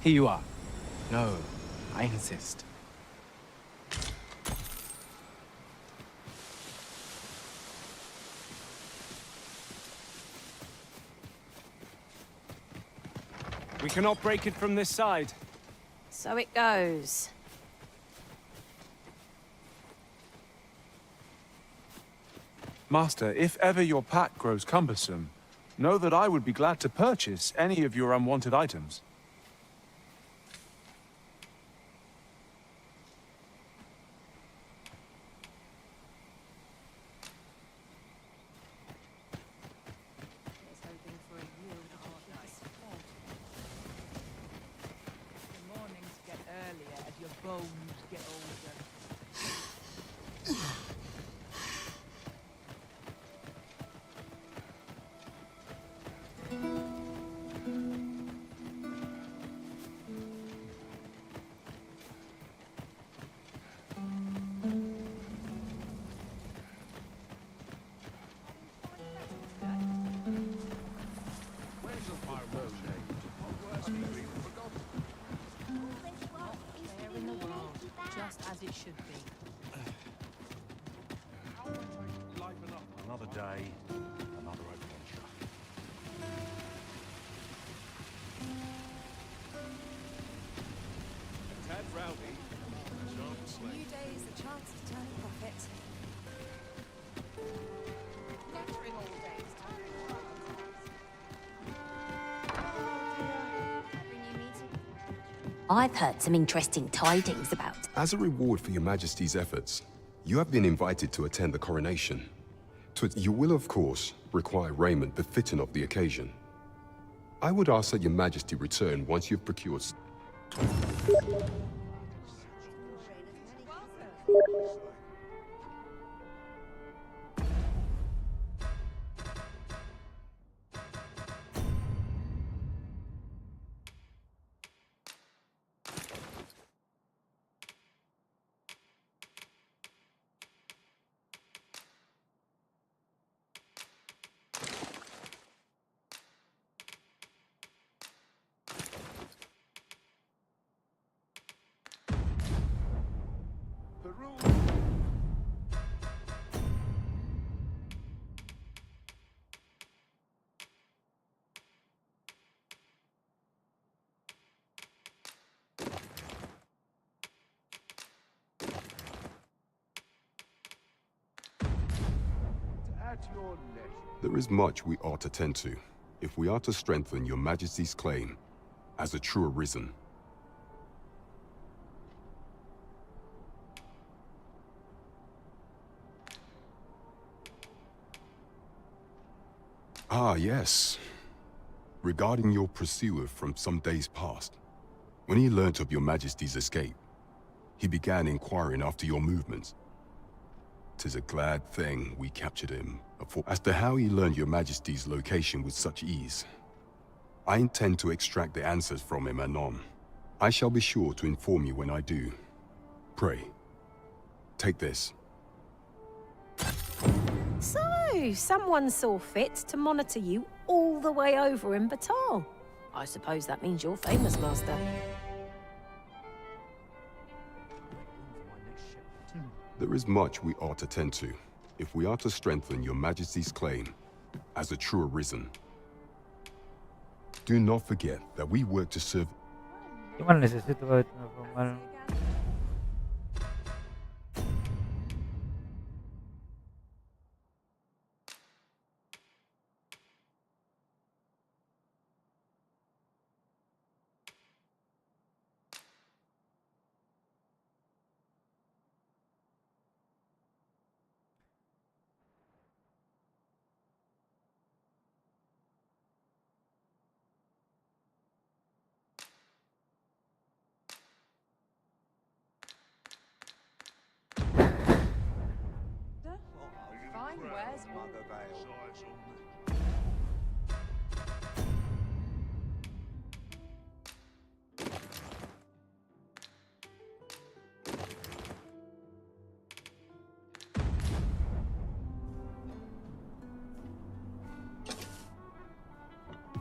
Here you are. No, I insist. We cannot break it from this side. So it goes. Master, if ever your pack grows cumbersome, know that I would be glad to purchase any of your unwanted items. The mornings get earlier as your bones get older. There in the world, just as it should be. Another day, another adventure. A tad rowdy, a charm to slay. New day is the chance to turn a profit. Never in all days. I've heard some interesting tidings about. As a reward for your Majesty's efforts, you have been invited to attend the coronation. You will, of course, require raiment befitting of the occasion. I would ask that your Majesty return once you've procured... There is much we ought to tend to, if we are to strengthen your Majesty's claim as a true arisen. Ah, yes. Regarding your pursuer from some days past. When he learnt of your Majesty's escape, he began inquiring after your movements. 'Tis a glad thing we captured him. As to how he learned your Majesty's location with such ease, I intend to extract the answers from him anon. I shall be sure to inform you when I do. Pray, take this. So, someone saw fit to monitor you all the way over in Batal. I suppose that means you're famous, Master. There is much we ought to tend to, if we are to strengthen your Majesty's claim as a true arisen. Do not forget that we work to serve... ¿Qué más necesito para transformar? Fine wares.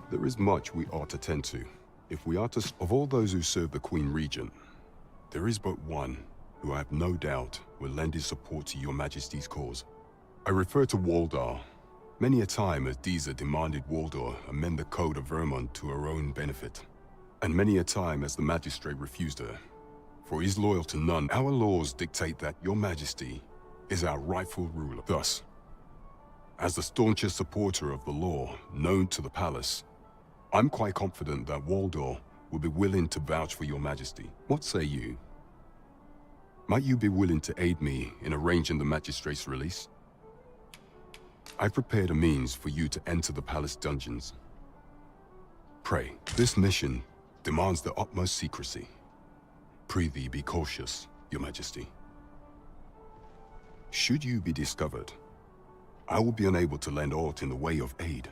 There is much we ought to tend to, if we are to... Of all those who serve the Queen Regent, there is but one who I have no doubt will lend his support to your Majesty's cause. I refer to Waldar. Many a time has Deezer demanded Waldar amend the Code of Vermont to her own benefit. And many a time has the magistrate refused her. For he is loyal to none. Our laws dictate that your Majesty is our rightful ruler. Thus, as the staunchest supporter of the law known to the palace, I'm quite confident that Waldor will be willing to vouch for your Majesty. What say you? Might you be willing to aid me in arranging the magistrate's release? I prepared a means for you to enter the palace dungeons. Pray, this mission demands the utmost secrecy. Prithee be cautious, your Majesty. Should you be discovered, I will be unable to lend aught in the way of aid.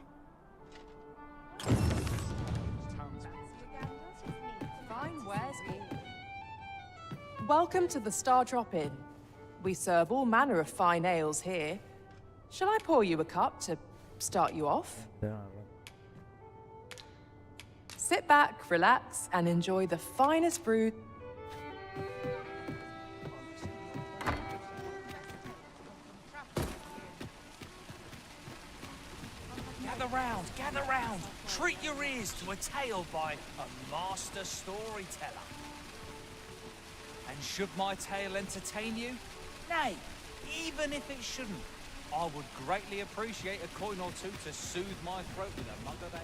Fine wares. Welcome to the Star Drop Inn. We serve all manner of fine ales here. Shall I pour you a cup to start you off? Sit back, relax, and enjoy the finest brew. Gather round. Treat your ears to a tale by a master storyteller. And should my tale entertain you? Nay, even if it shouldn't, I would greatly appreciate a coin or two to soothe my throat with a mug of ale.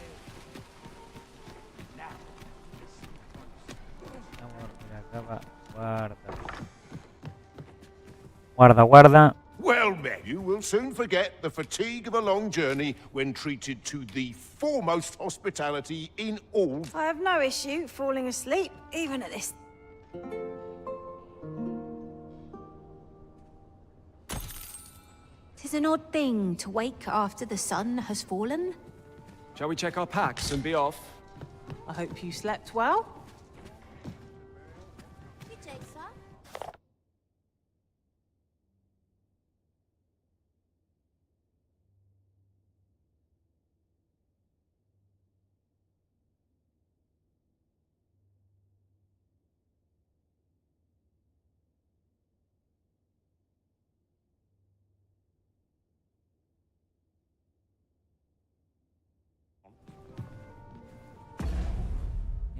Guarda. Well met. You will soon forget the fatigue of a long journey when treated to the foremost hospitality in all... I have no issue falling asleep, even at this. 'Tis an odd thing to wake after the sun has fallen. Shall we check our packs and be off? I hope you slept well.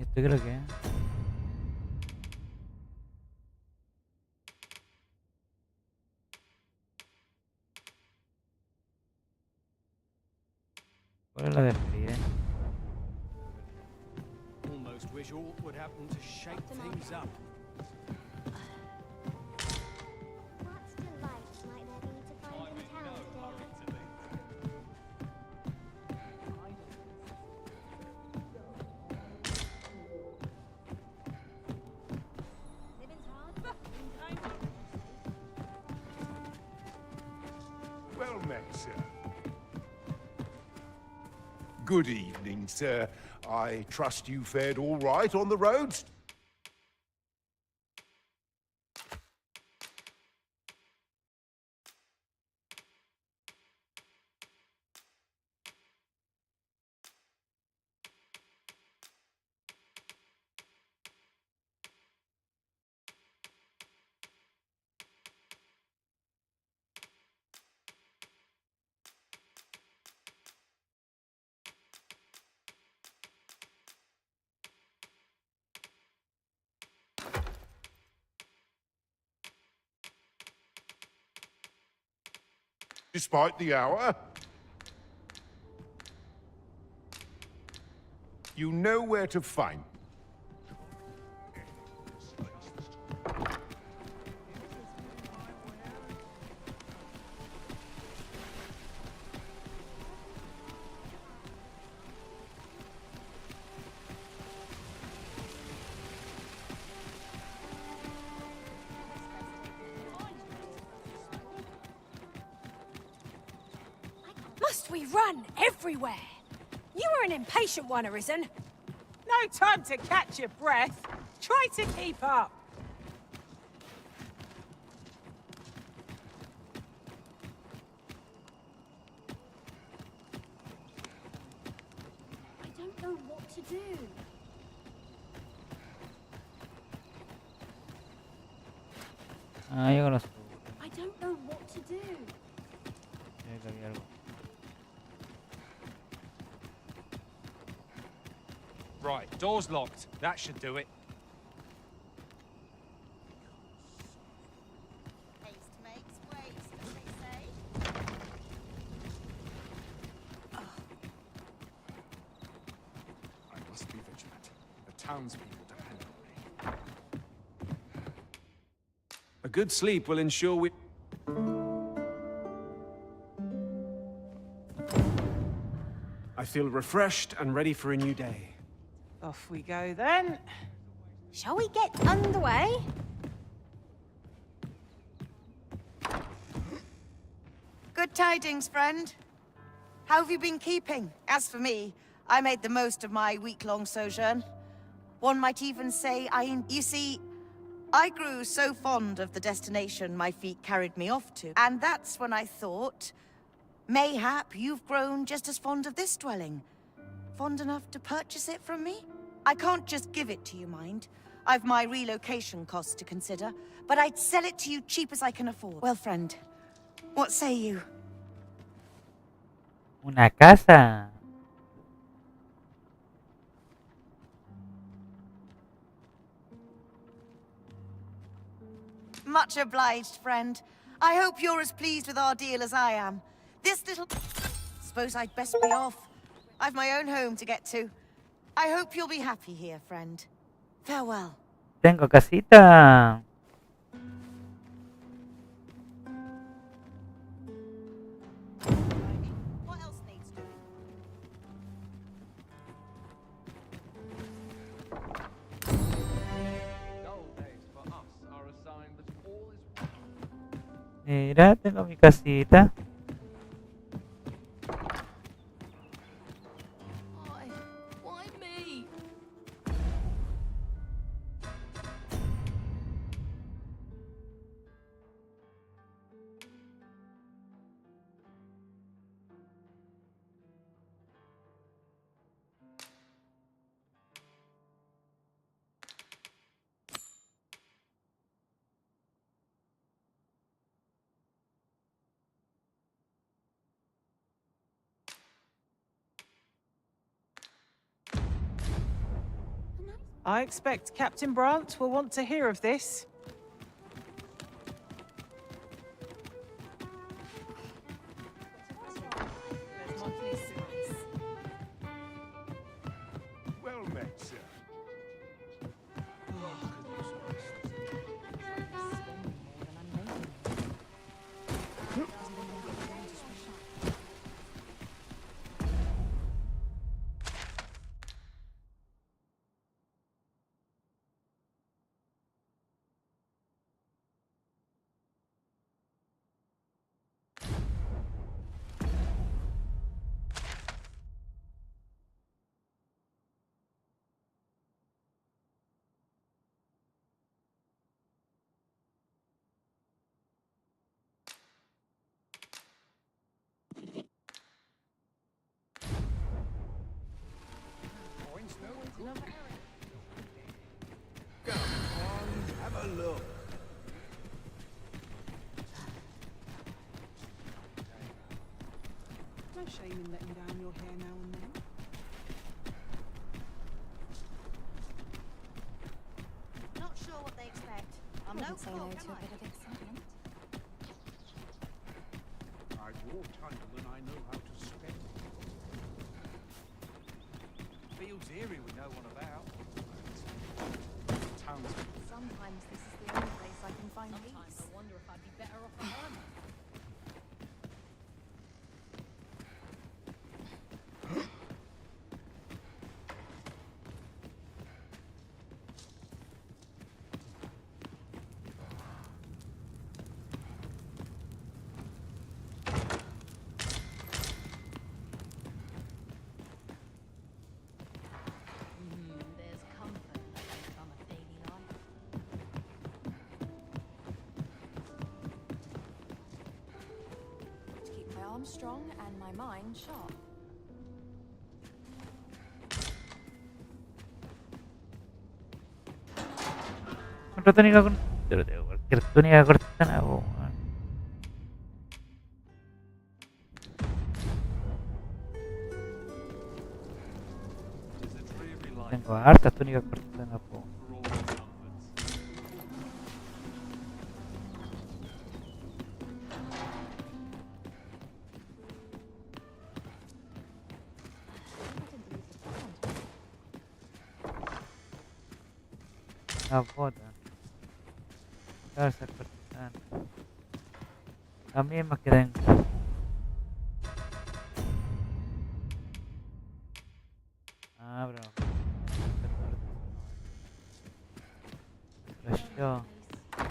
Esto creo que... ¿Cuál es la despedida? Almost wish aught would happen to shake things up. What's delight might there be to find in town today? Living's hard. Well met, sir. Good evening, sir. I trust you fared all right on the roads? Despite the hour, you know where to find. Must we run everywhere? You were an impatient one, Arisen. No time to catch your breath. Try to keep up. I don't know what to do. Ah, yo conozco. I don't know what to do. Creo que había algo. Right, door's locked. That should do it. Haste makes waste, as they say. I must be vigilant. The townspeople depend on me. A good sleep will ensure we... I feel refreshed and ready for a new day. Off we go then. Shall we get underway? Good tidings, friend. How have you been keeping? As for me, I made the most of my week-long sojourn. One might even say You see, I grew so fond of the destination my feet carried me off to, and that's when I thought, mayhap you've grown just as fond of this dwelling. Fond enough to purchase it from me? I can't just give it to you, mind. I've my relocation costs to consider, but I'd sell it to you cheap as I can afford. Well, friend, what say you? Una casa. Much obliged, friend. I hope you're as pleased with our deal as I am. This little... Suppose I'd best be off. I've my own home to get to. I hope you'll be happy here, friend. Farewell. Tengo casita. What else needs doing? Mira, tengo mi casita. Why me? I expect Captain Brant will want to hear of this. shame in letting down your hair now and then. Not sure what they expect. I'm no Wouldn't say no to a bit of excitement. I've more title than I know how to spend. Fields eerie with no one about. Townspeople. Sometimes this is the only place I can find Sometimes peace. I wonder if I'd be better off a hermit. There's comfort that can come of daily life. To keep my arms strong and my mind sharp. Otra túnica corta. Pero tengo cualquier túnica corta, no, weón. Tengo hartas túnicas cortas, no puedo. Las botas. Calzas cortisanas. Las mismas que tengo. Ah, bro. Pero yo. But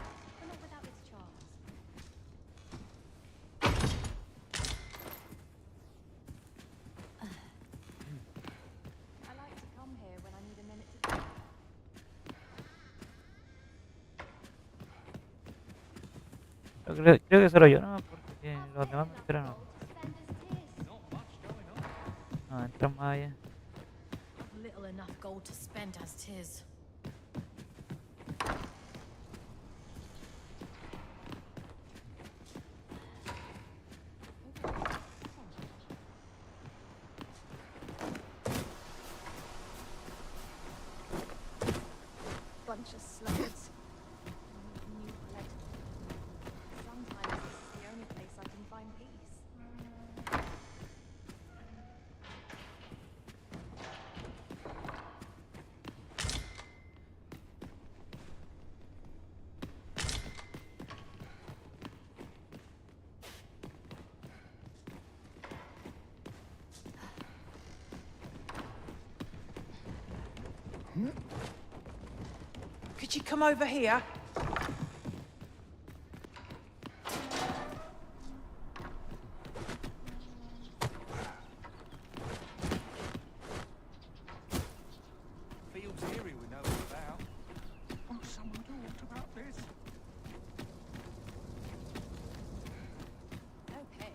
not without its charms. I like to come here when I need a minute to think. Creo que solo yo, no, porque los demás me enteraron. No, entran más allá. Little enough gold to spend as 'tis. Bunch of sluggards. New collectible. Sometimes this is the only place I can find peace. Could you come over here? Fields eerie with no one about. Oh, someone talked about this. Okay.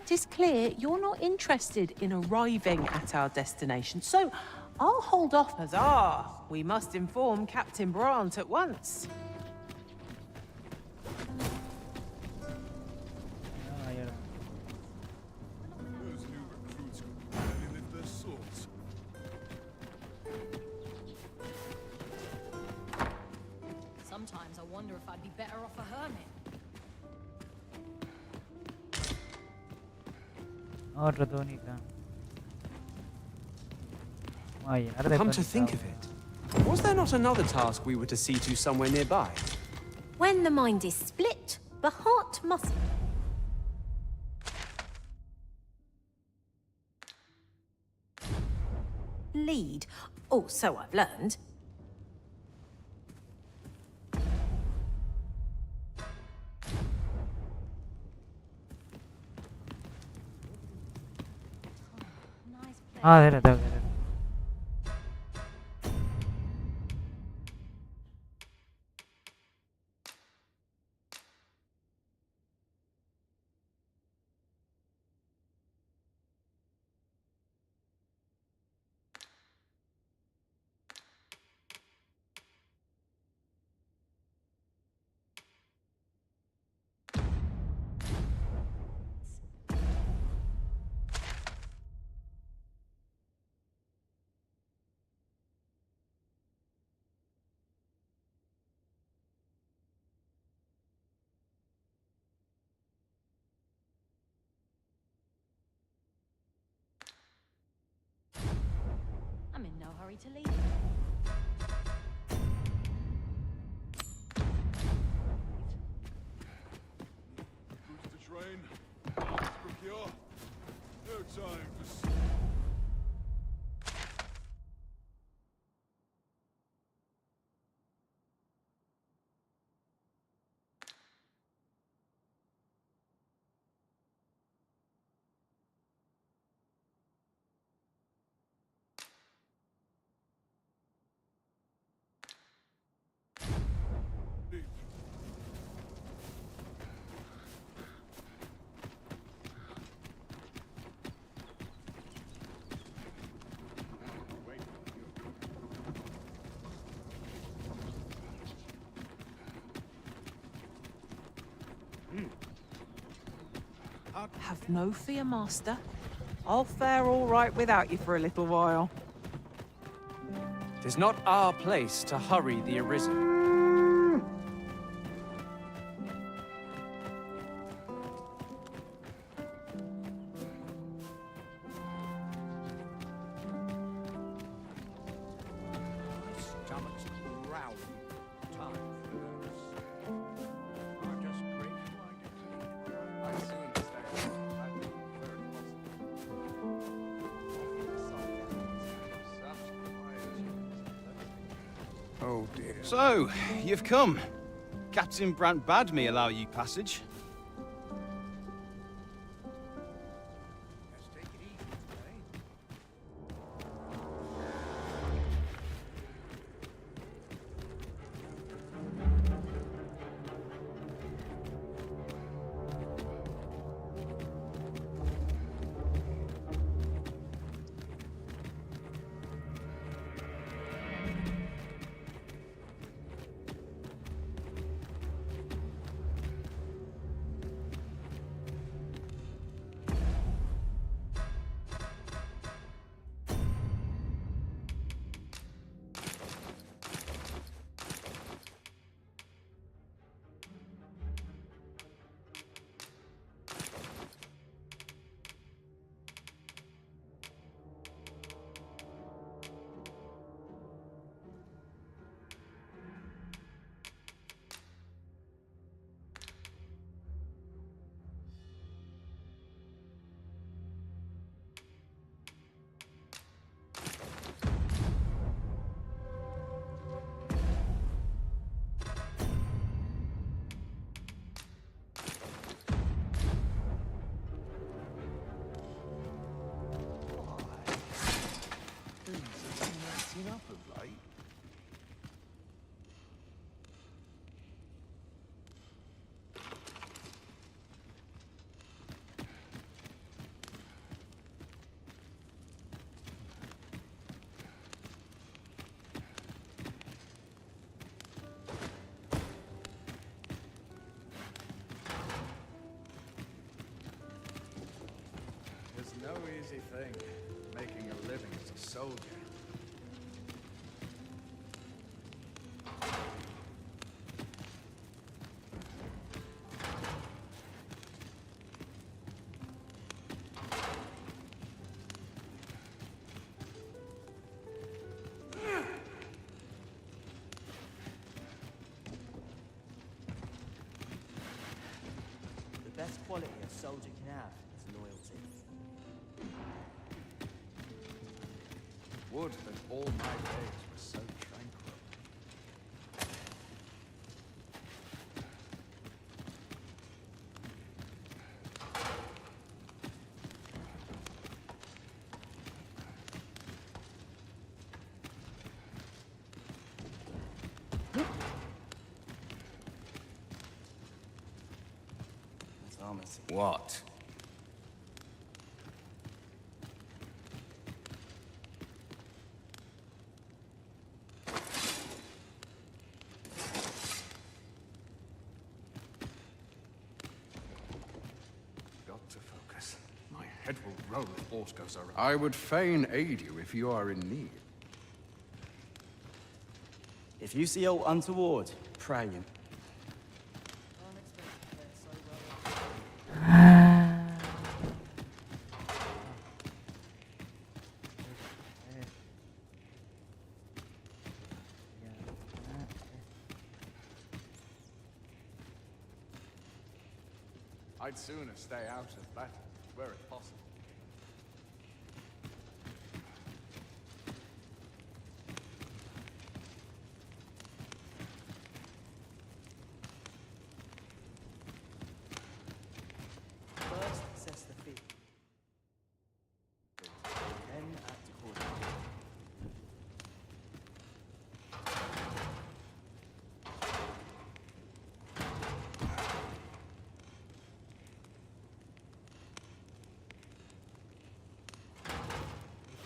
It is clear you're not interested in arriving at our destination, so I'll hold off. Huzzah! We must inform Captain Brant at once. Those new recruits could barely lift their swords. Sometimes I wonder if I'd be better off a hermit. Otra túnica. Voy a llenar de Come to túnica, think of weón. it, was there not another task we were to see to somewhere nearby? When the mind is split, the heart must. Lead. Oh, so I've learned. Ah, de la tengo que ver. free to leave. Who's to train? Let's procure. No time for... Have no fear, Master. I'll fare all right without you for a little while. 'Tis not our place to hurry the Arisen. Stomach's growling. Time for this. I'm just grateful I get to eat. I soon understand. I think very possible. Oh dear. So, you've come. Captain Brant bade me allow you passage. Let's take it easy today. Up of late. It's no easy thing, making a living as a soldier. The best quality a soldier can have is loyalty. Would that all my days were so tranquil. What? Got to focus. My head will roll if aught goes awry. I would fain aid you if you are in need. If you see aught untoward, pray him. I'd sooner stay out of battle, were it possible. First, assess the field. Then act accordingly.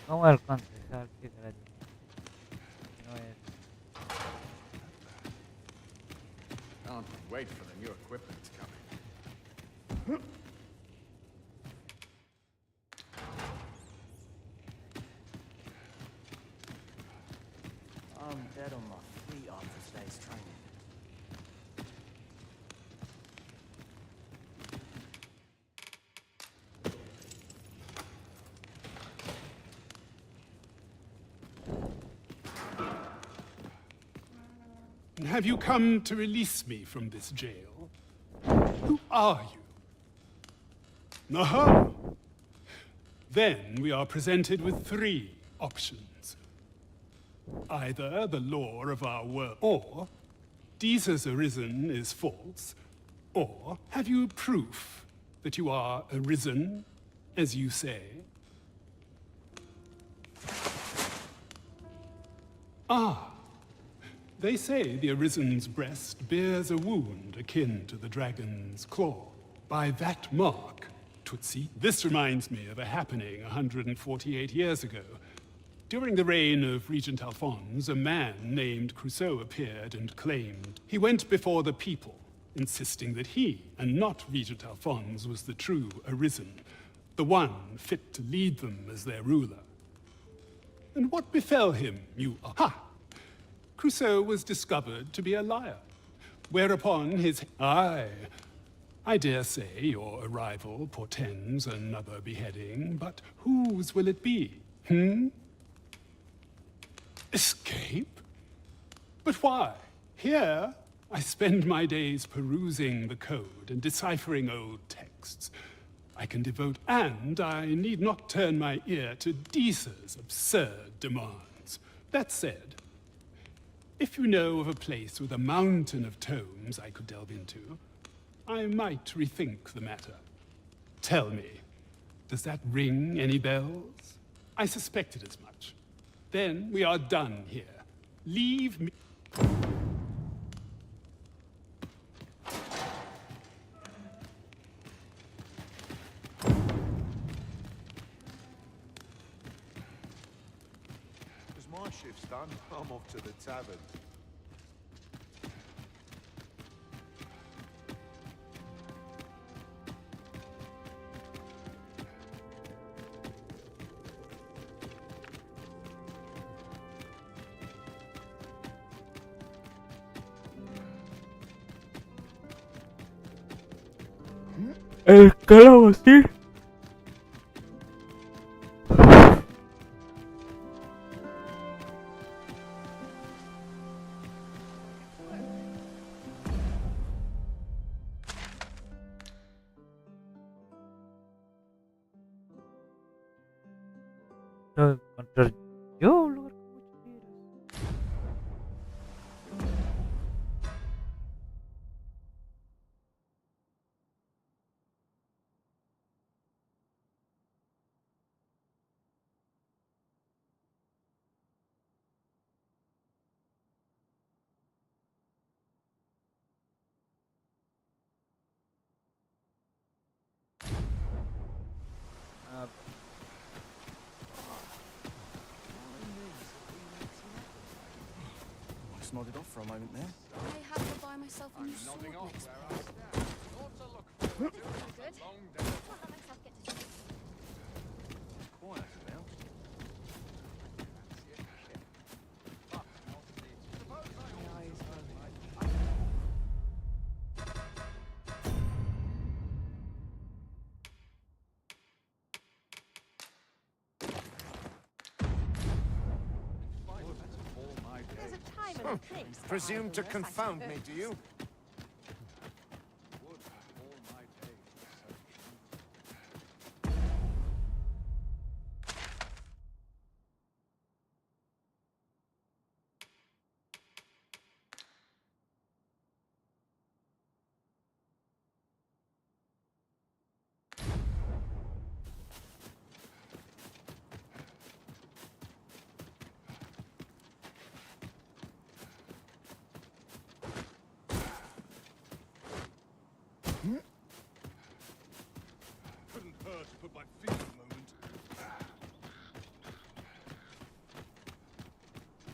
¿Cómo alcanza esa piedra de no es? Can't wait for the new equipment to come in. I'm dead on my feet after today's training. Have you come to release me from this jail? Who are you? Aha! Then we are presented with 3 options. Either the law of our world, or Jesus arisen is false, or have you proof that you are arisen, as you say? Ah! They say the Arisen's breast bears a wound akin to the dragon's claw. By that mark, Tutsi, this reminds me of a happening 148 years ago. During the reign of Regent Alphonse, a man named Crusoe appeared and claimed he went before the people, insisting that he, and not Regent Alphonse, was the true Arisen, the one fit to lead them as their ruler. And what befell him, you... Ha! Crusoe was discovered to be a liar, whereupon his... Aye, I dare say your arrival portends another beheading, but whose will it be, Escape? But why? Here, I spend my days perusing the code and deciphering old texts. I can devote, and I need not turn my ear to Deesa's absurd demands. That said, if you know of a place with a mountain of tomes I could delve into, I might rethink the matter. Tell me, does that ring any bells? I suspected as much. Then we are done here. Leave me... As my shift's done, I'm off to the tavern. El calabacín. Tengo que encontrar yo un lugar con muchas piedras. I just nodded off for a moment there. I have to buy myself a new sword next month. Good. Quiet now. There's a time and a place. for Presume to idleness, I confound me, suppose. do you?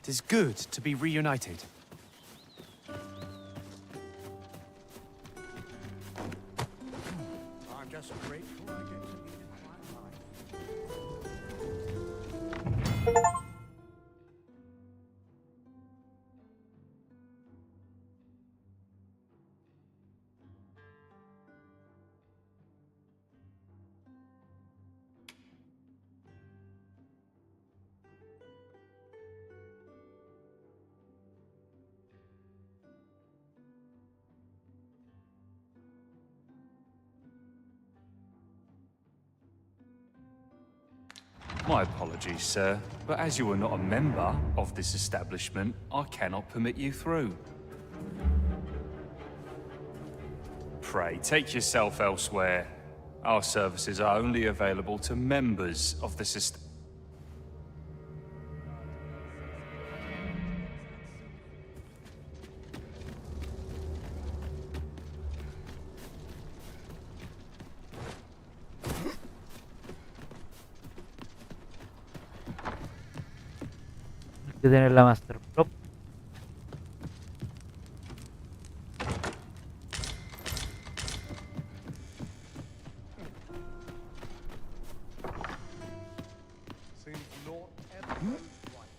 It is good to be reunited. I'm just grateful I get to lead my life. My apologies, sir, but as you are not a member of this establishment, I cannot permit you through. Pray, take yourself elsewhere. Our services are only available to members of this establishment. Que tener la Master Prop. Seems naught ever goes right.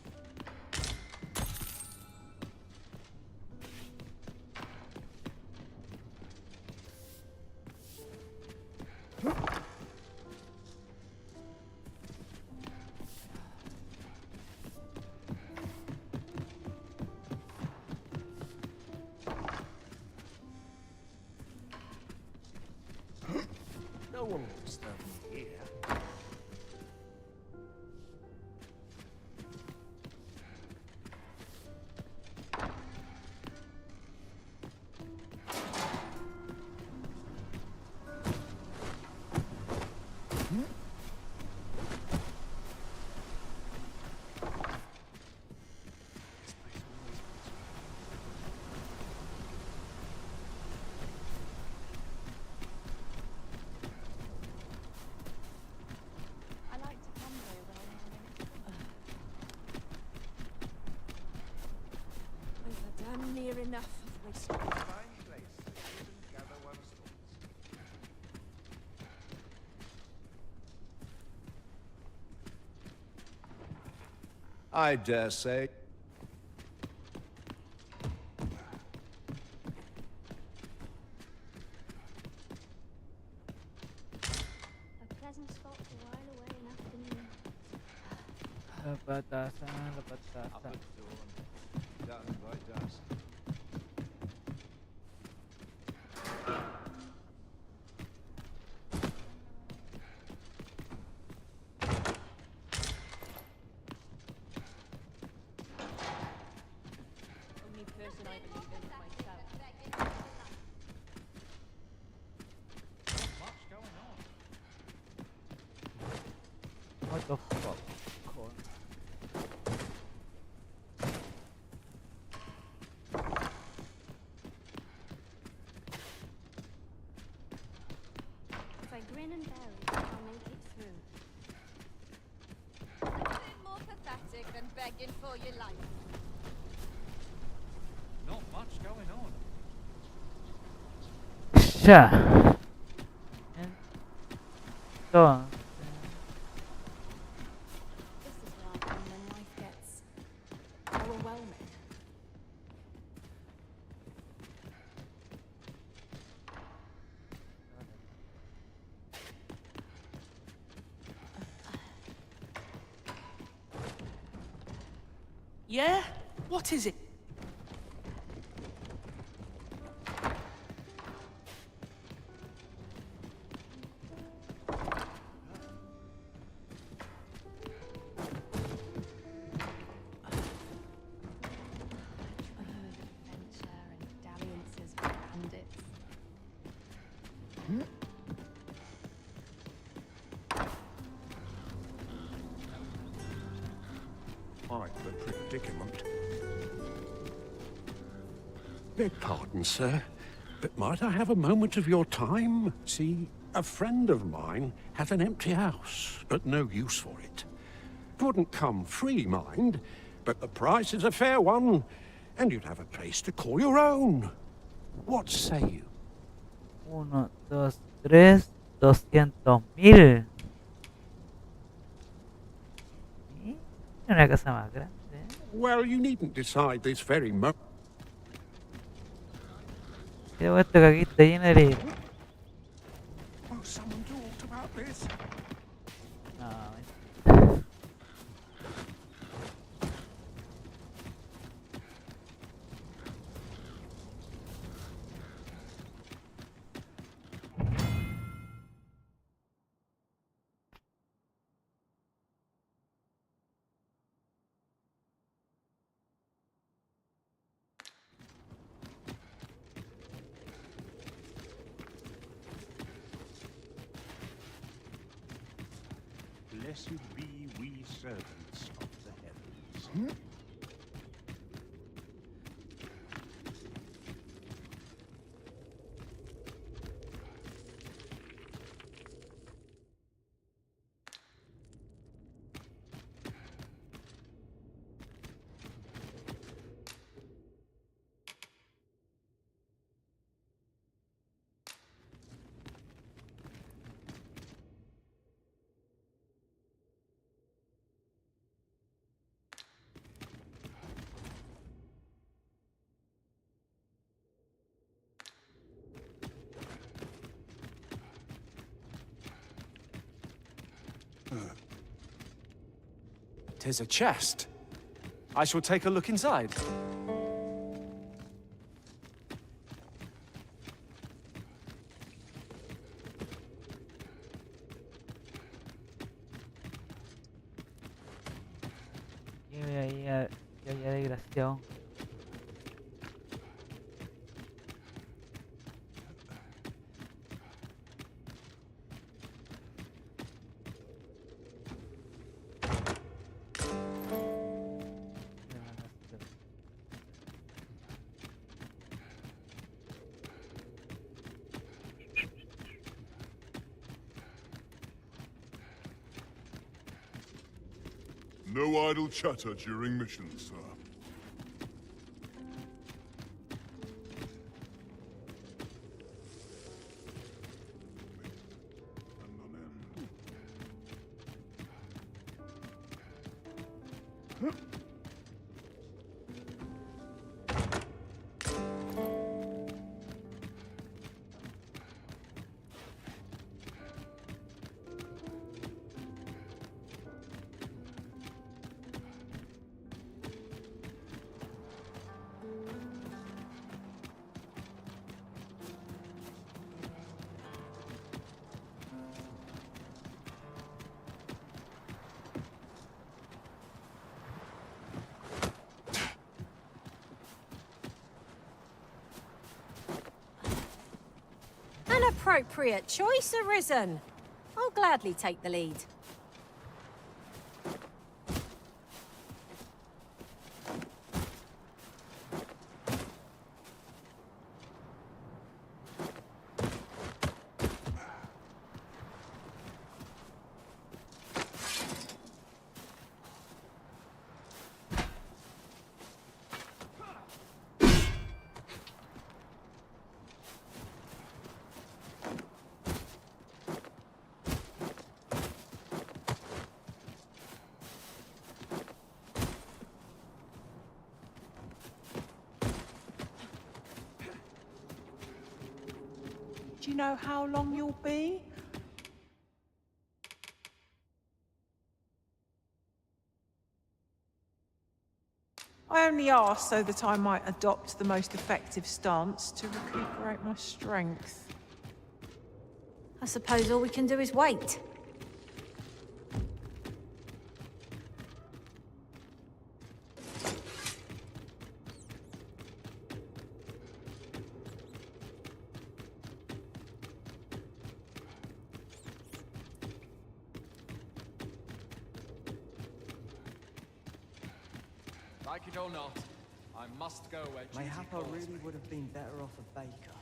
No one will disturb me here. I like to come here when I'm having damn near enough of this. Fine place to sit and gather one's thoughts. I dare say. A pleasant spot to while away an afternoon. Batasan, batasan. Done by dusk. Only person I believe in is myself. Not much going on. What the fuck? If I grin and bear it, I'll make it through. Nothing more pathetic than begging for your life. Not much going on. Ya. Entonces, This is what happens when life gets overwhelming. Yeah? What is it? Adventure and dalliances with bandits. Quite the predicament. Beg pardon, sir, but might I have a moment of your time? See, a friend of mine has an empty house, but no use for it. Wouldn't come free, mind, but the price is a fair one, and you'd have a place to call your own. What say you? 1, 2, 3, 200.000. ¿Sí? Una casa más grande. Well, you needn't decide this very moment. Creo esto que aquí está lleno de libros. Oh, someone talked about this. No, Blessed be we servants of the heavens. Tis a chest. I shall take a look inside. Qué desgraciado. No idle chatter during missions, sir. An appropriate choice arisen. I'll gladly take the lead. Do you know how long you'll be? I only asked so that I might adopt the most effective stance to recuperate my strength. I suppose all we can do is wait. Like it or not, I must go where duty Mayhap I calls really me. would have been better off a baker.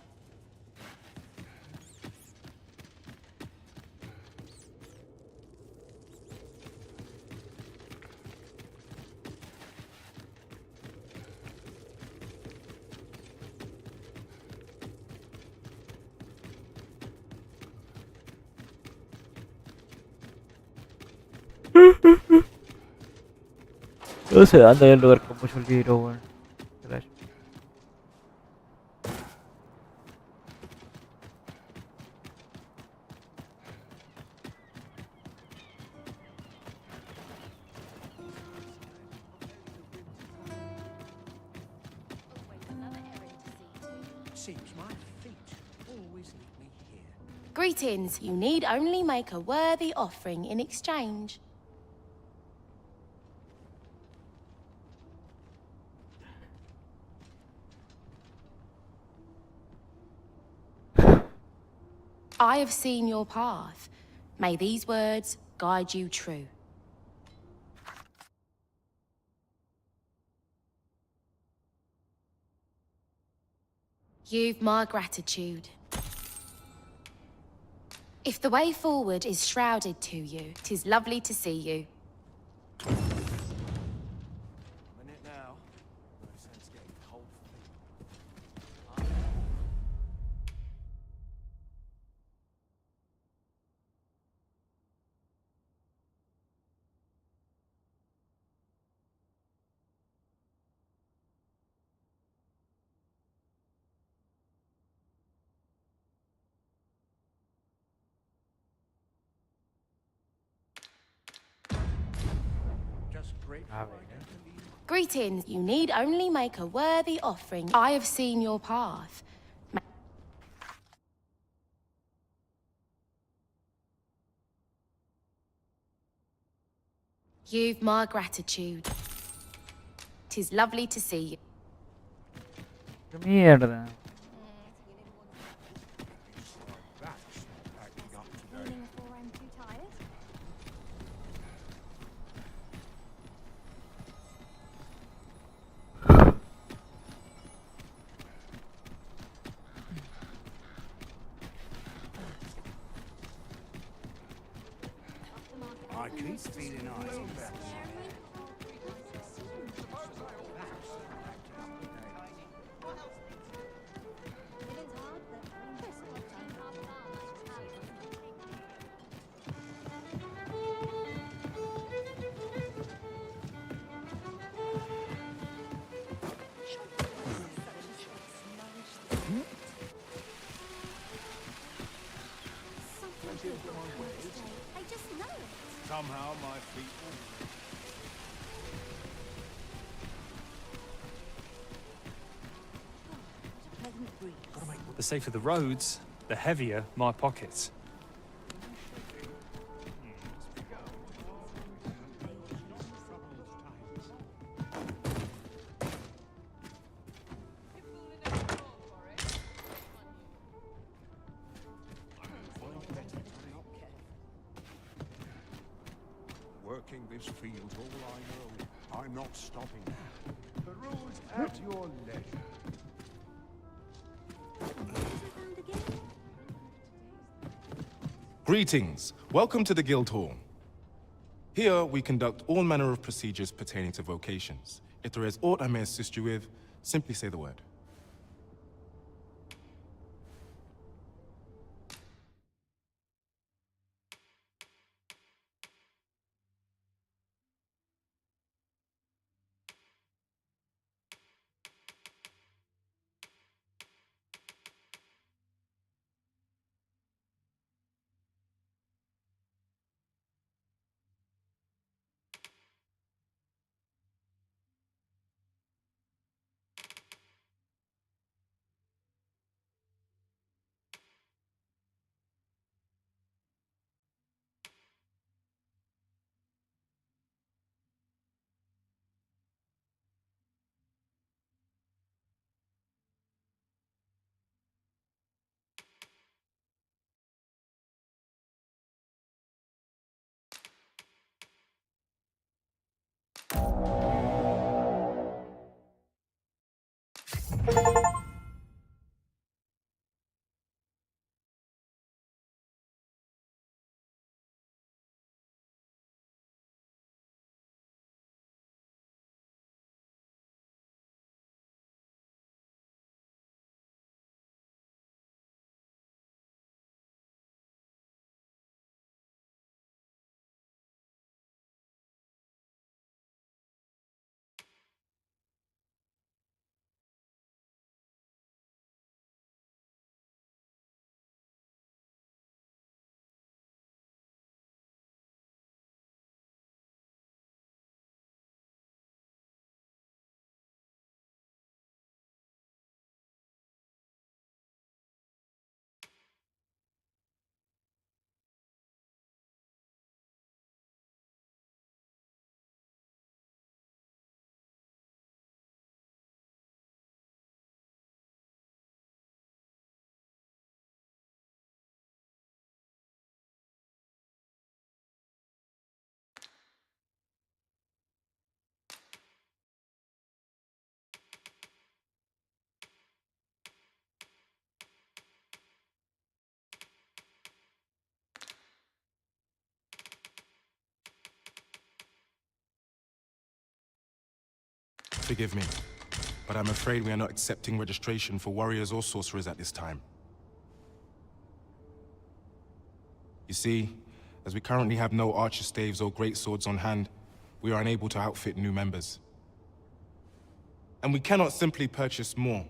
No sé, anda en el lugar con muchos libros, weón. Relax. Seems my feet always lead me here. Greetings. You need only make a worthy offering in exchange. I have seen your path. May these words guide you true. You've my gratitude. If the way forward is shrouded to you, 'tis lovely to see you. I'm in it now. No sense getting cold feet. Just grateful I get to leave. Greetings. You need only make a worthy offering. I have seen your path. You've my gratitude. 'Tis lovely to see you. ¡Qué mierda! Meaning for I'm too tired? I keep feeling eyes on that. I just know it. Somehow my feet The safer the roads, the heavier my pockets. Working this field's all I know. I'm not stopping. The road's at your leisure. Greetings. Welcome to the Guild Hall. Here, we conduct all manner of procedures pertaining to vocations. If there is aught I may assist you with, simply say the word. Forgive me, but I'm afraid we are not accepting registration for warriors or sorcerers at this time. You see, as we currently have no archer staves or greatswords on hand, we are unable to outfit new members. And we cannot simply purchase more,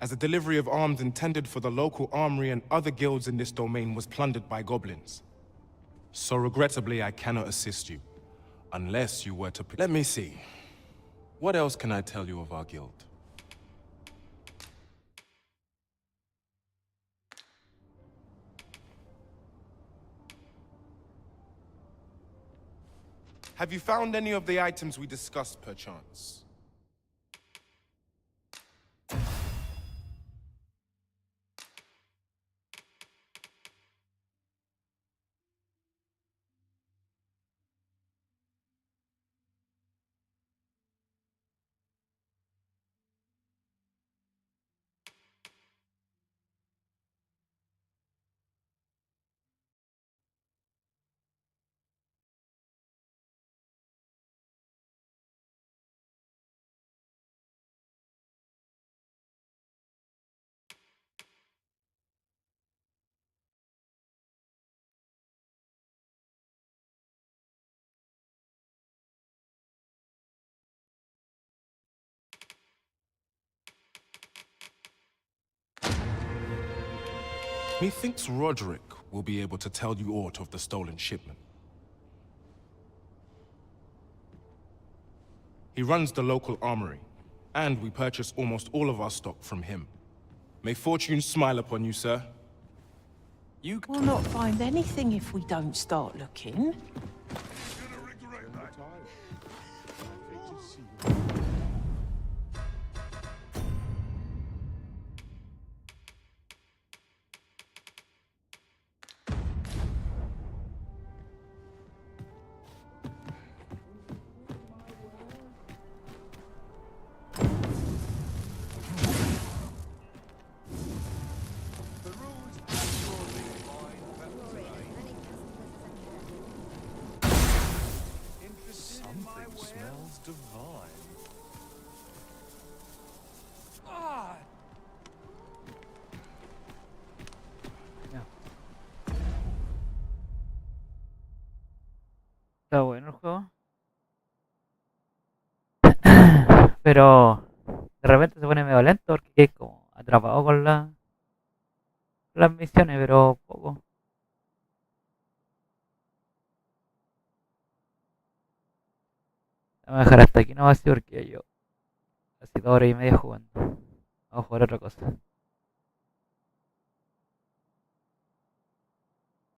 as the delivery of arms intended for the local armory and other guilds in this domain was plundered by goblins. So regrettably, I cannot assist you, unless you were to... Let me see. What else can I tell you of our guild? Have you found any of the items we discussed, perchance? Methinks Roderick will be able to tell you aught of the stolen shipment. He runs the local armory, and we purchase almost all of our stock from him. May fortune smile upon you, sir. You will not find anything if we don't start looking. Something smells divine. Ah! Está bueno el juego. Pero de repente se pone medio lento porque es como atrapado con las misiones, pero poco. Vamos a dejar hasta aquí no así porque yo casi 2 horas y media jugando. Vamos a jugar otra cosa.